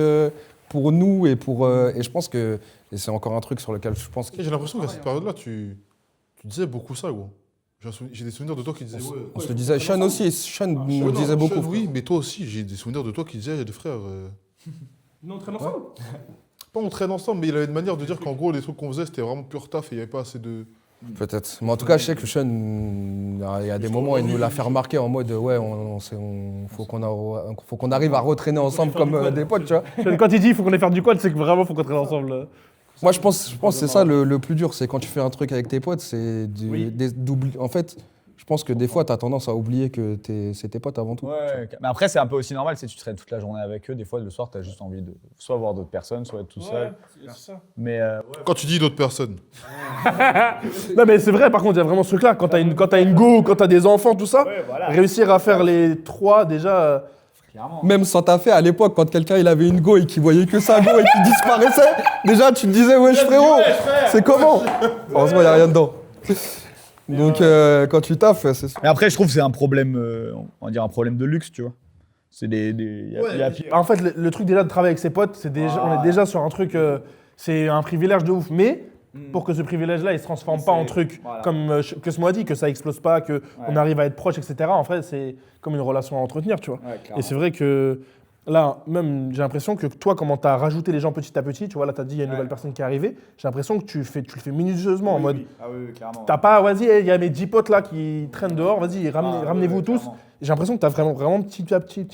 pour nous et pour... et je pense que... Et c'est encore un truc sur lequel je pense que... J'ai l'impression qu'à cette période-là, tu disais beaucoup ça, gros. J'ai des souvenirs de toi qui disaient. On se le disait, Sean aussi, Sean nous Ouais, disait non, beaucoup. Sean, oui, mais toi aussi, j'ai des souvenirs de toi qui disaient, les frères. Nous, on traîne ensemble. Pas on traîne ensemble, mais il avait une manière de dire qu'en gros, les trucs qu'on faisait, c'était vraiment pur taf et il n'y avait pas assez de. Peut-être. Mais en tout cas, je sais que Sean, il y a des moments, il nous l'a fait remarquer en mode, ouais, faut qu'on arrive à retraîner ensemble comme des potes, tu vois. Quand il dit il faut qu'on aille faire du quad, c'est que vraiment faut qu'on traîne ensemble. Moi, je pense que c'est ça le plus dur, c'est quand tu fais un truc avec tes potes, c'est d'oublier. En fait, je pense que des fois, tu as tendance à oublier que c'est tes potes avant tout. Ouais, mais après, c'est un peu aussi normal, si tu traînes toute la journée avec eux, des fois, le soir, tu as juste envie de soit voir d'autres personnes, soit être tout seul. c'est ça. Mais Quand tu dis d'autres personnes. Non, mais c'est vrai, par contre, il y a vraiment ce truc-là. Quand t'as une go, quand t'as des enfants, tout ça, réussir à faire les trois, déjà. clairement. Même sans taffer, à l'époque, quand quelqu'un il avait une go et qu'il voyait que sa go et qu'il disparaissait, déjà tu te disais, wesh frérot, c'est comment? Heureusement, il n'y a rien dedans. Donc quand tu taffes, c'est ça. Mais après, je trouve que c'est un problème, on va dire un problème de luxe, tu vois. C'est il y a pire. En fait, le truc déjà de travailler avec ses potes, c'est déjà, on est déjà sur un truc, c'est un privilège de ouf. Mais pour que ce privilège-là, il se transforme pas en truc comme que ce mot dit, que ça explose pas, que on arrive à être proche, etc. En fait, c'est comme une relation à entretenir, tu vois. Et c'est vrai que là, même, j'ai l'impression que toi, comment tu as rajouté les gens petit à petit, tu vois, là, tu as dit, il y a une nouvelle personne qui est arrivée, j'ai l'impression que tu le fais minutieusement, en mode, Ah oui, clairement. t'as pas, vas-y, il y a mes 10 potes là qui traînent dehors, vas-y, ramenez-vous tous. clairement. J'ai l'impression que tu as vraiment petit à petit.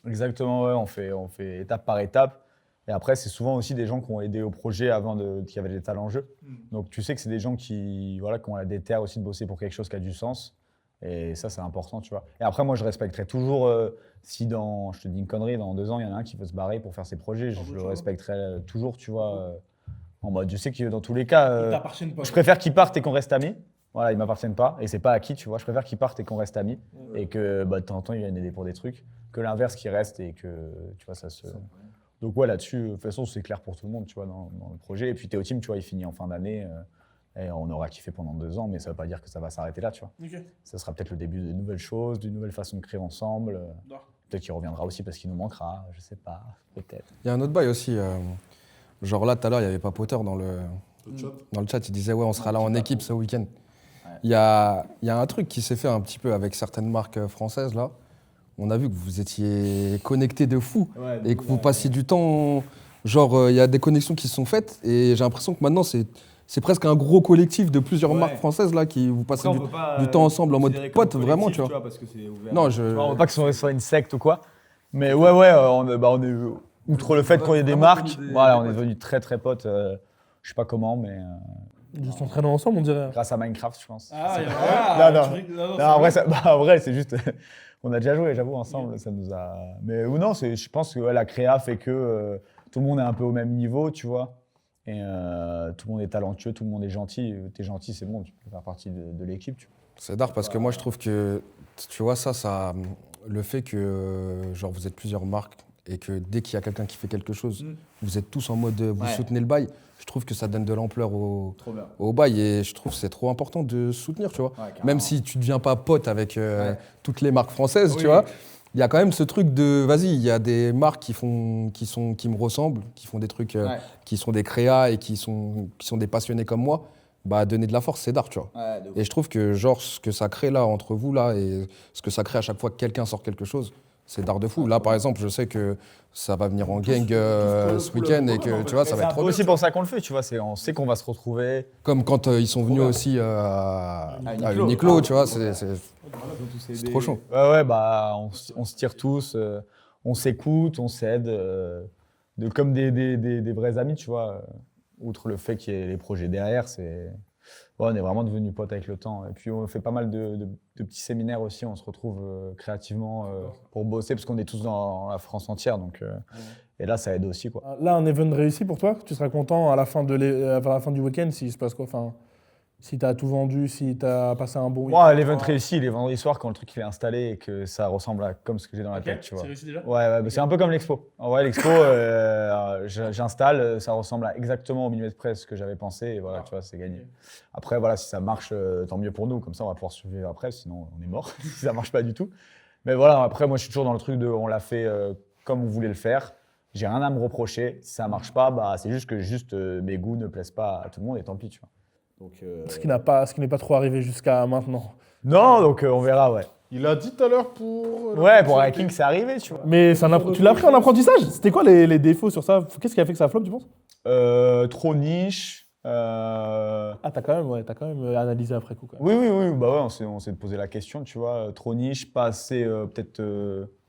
Exactement, ouais, on fait étape par étape. Et après, c'est souvent aussi des gens qui ont aidé au projet qui avaient des talents en jeu. Donc tu sais que c'est des gens qui ont la déter aussi de bosser pour quelque chose qui a du sens. Et ça, c'est important, tu vois. Et après, moi, je respecterai toujours, si je te dis une connerie, dans 2 ans, il y en a un qui veut se barrer pour faire ses projets, je le respecterai toujours, tu vois. En mode, je sais que dans tous les cas, je préfère qu'ils partent et qu'on reste amis. Voilà, ils m'appartiennent pas, et c'est pas acquis, tu vois. Je préfère qu'ils partent et qu'on reste amis, et que de temps en temps, ils viennent aider pour des trucs, que l'inverse qui reste et que, tu vois, ça se... Donc ouais, là-dessus, de toute façon, c'est clair pour tout le monde, tu vois, dans le projet. Et puis Théo Team, tu vois, il finit en fin d'année, et on aura kiffé pendant 2 ans, mais ça veut pas dire que ça va s'arrêter là, tu vois. Ça sera peut-être le début de nouvelles choses, d'une nouvelle façon de créer ensemble. Peut-être qu'il reviendra aussi parce qu'il nous manquera, je sais pas, peut-être. Il y a un autre bail aussi. Genre là, tout à l'heure, il n'y avait pas Potter dans le chat. Il disait, ouais, on sera là en équipe ce week-end. Il y a un truc qui s'est fait un petit peu avec certaines marques françaises, là. On a vu que vous étiez connectés de fou et que vous passiez du temps... Genre, il y a des connexions qui se sont faites et j'ai l'impression que maintenant, c'est presque un gros collectif de plusieurs marques françaises, là, qui vous passez du temps ensemble en mode pote, vraiment, tu vois. Parce que c'est ouvert. Non, On veut pas que ce soit une secte ou quoi. Mais ouais, on est outre le fait qu'on ait des marques, voilà, on est devenus très très potes. Je sais pas comment, mais Ils s'entraînent ensemble, on dirait. grâce à Minecraft, je pense. Non, En vrai, c'est juste, on a déjà joué, j'avoue, ensemble. Ça nous a. Mais ou non, je pense que la créa fait que tout le monde est un peu au même niveau, tu vois. Et tout le monde est talentueux, tout le monde est gentil. T'es gentil, c'est bon, tu peux faire partie de l'équipe. Tu vois. C'est d'art parce que moi, je trouve que, tu vois, ça, le fait que, genre, vous êtes plusieurs marques et que dès qu'il y a quelqu'un qui fait quelque chose, vous êtes tous en mode, vous soutenez le bail, je trouve que ça donne de l'ampleur au bail et je trouve que c'est trop important de soutenir, tu vois. Même si tu ne deviens pas pote avec toutes les marques françaises, tu vois. Il y a quand même ce truc de, vas-y, il y a des marques qui me ressemblent, qui font des trucs, qui sont des créas et qui sont des passionnés comme moi. Bah, donner de la force, c'est d'art, tu vois. Et je trouve que genre ce que ça crée là entre vous là et ce que ça crée à chaque fois que quelqu'un sort quelque chose, c'est d'art de fou. Là, par exemple, je sais que ça va venir en gang ce week-end et que tu vois, ça va être trop bien. C'est aussi pour ça qu'on le fait, tu vois. On sait qu'on va se retrouver. Comme quand ils sont venus aussi à Uniqlo, tu vois, c'est trop chaud. Ouais, bah on se tire tous, on s'écoute, on s'aide, comme des vrais amis, tu vois. Outre le fait qu'il y ait les projets derrière, Ouais, on est vraiment devenus potes avec le temps. Et puis on fait pas mal de petits séminaires aussi. On se retrouve créativement pour bosser parce qu'on est tous dans la France entière. Donc, et là, ça aide aussi, quoi. Là, un event réussi pour toi? Tu seras content à la fin, à la fin du week-end s'il se passe quoi? Enfin, si t'as tout vendu, si t'as passé un bon week-end. Moi, l'event réussi, les vendredis soirs, quand le truc il est installé et que ça ressemble à comme ce que j'ai dans la tête, tu vois. C'est réussi déjà? Ouais, bah, c'est un peu comme l'expo. En vrai, l'expo, j'installe, ça ressemble exactement au millimètre près ce que j'avais pensé et voilà, tu vois, c'est gagné. Après, voilà, si ça marche, tant mieux pour nous, comme ça on va pouvoir survivre après, sinon on est mort si ça marche pas du tout. Mais voilà, après, moi je suis toujours dans le truc de on l'a fait comme on voulait le faire. J'ai rien à me reprocher. Si ça marche pas, bah, c'est juste que mes goûts ne plaisent pas à tout le monde et tant pis, tu vois. Donc, Ce qui n'est pas trop arrivé jusqu'à maintenant. non, donc on verra, ouais. Il a dit tout à l'heure pour. Ouais, pour Hacking, c'est arrivé, tu vois. Mais tu l'as pris en apprentissage? C'était quoi les défauts sur ça? Qu'est-ce qui a fait que ça flop, tu penses? Trop niche. Ah, t'as quand même analysé après coup. Quand même. Oui, bah ouais, on s'est posé la question, tu vois. Trop niche, pas assez peut-être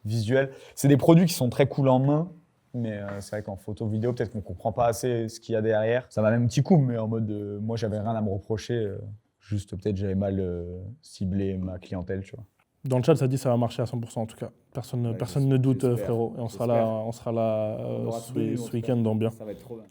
visuel. C'est des produits qui sont très cool en main, mais c'est vrai qu'en photo, vidéo, peut-être qu'on comprend pas assez ce qu'il y a derrière. Ça m'a même un petit coup, mais en mode, moi, j'avais rien à me reprocher. Juste peut-être j'avais mal ciblé ma clientèle, tu vois. Dans le chat, ça dit que ça va marcher à 100% en tout cas. Personne ne doute, frérot. Et on sera là ce week-end dans bien. Ça va être trop bien.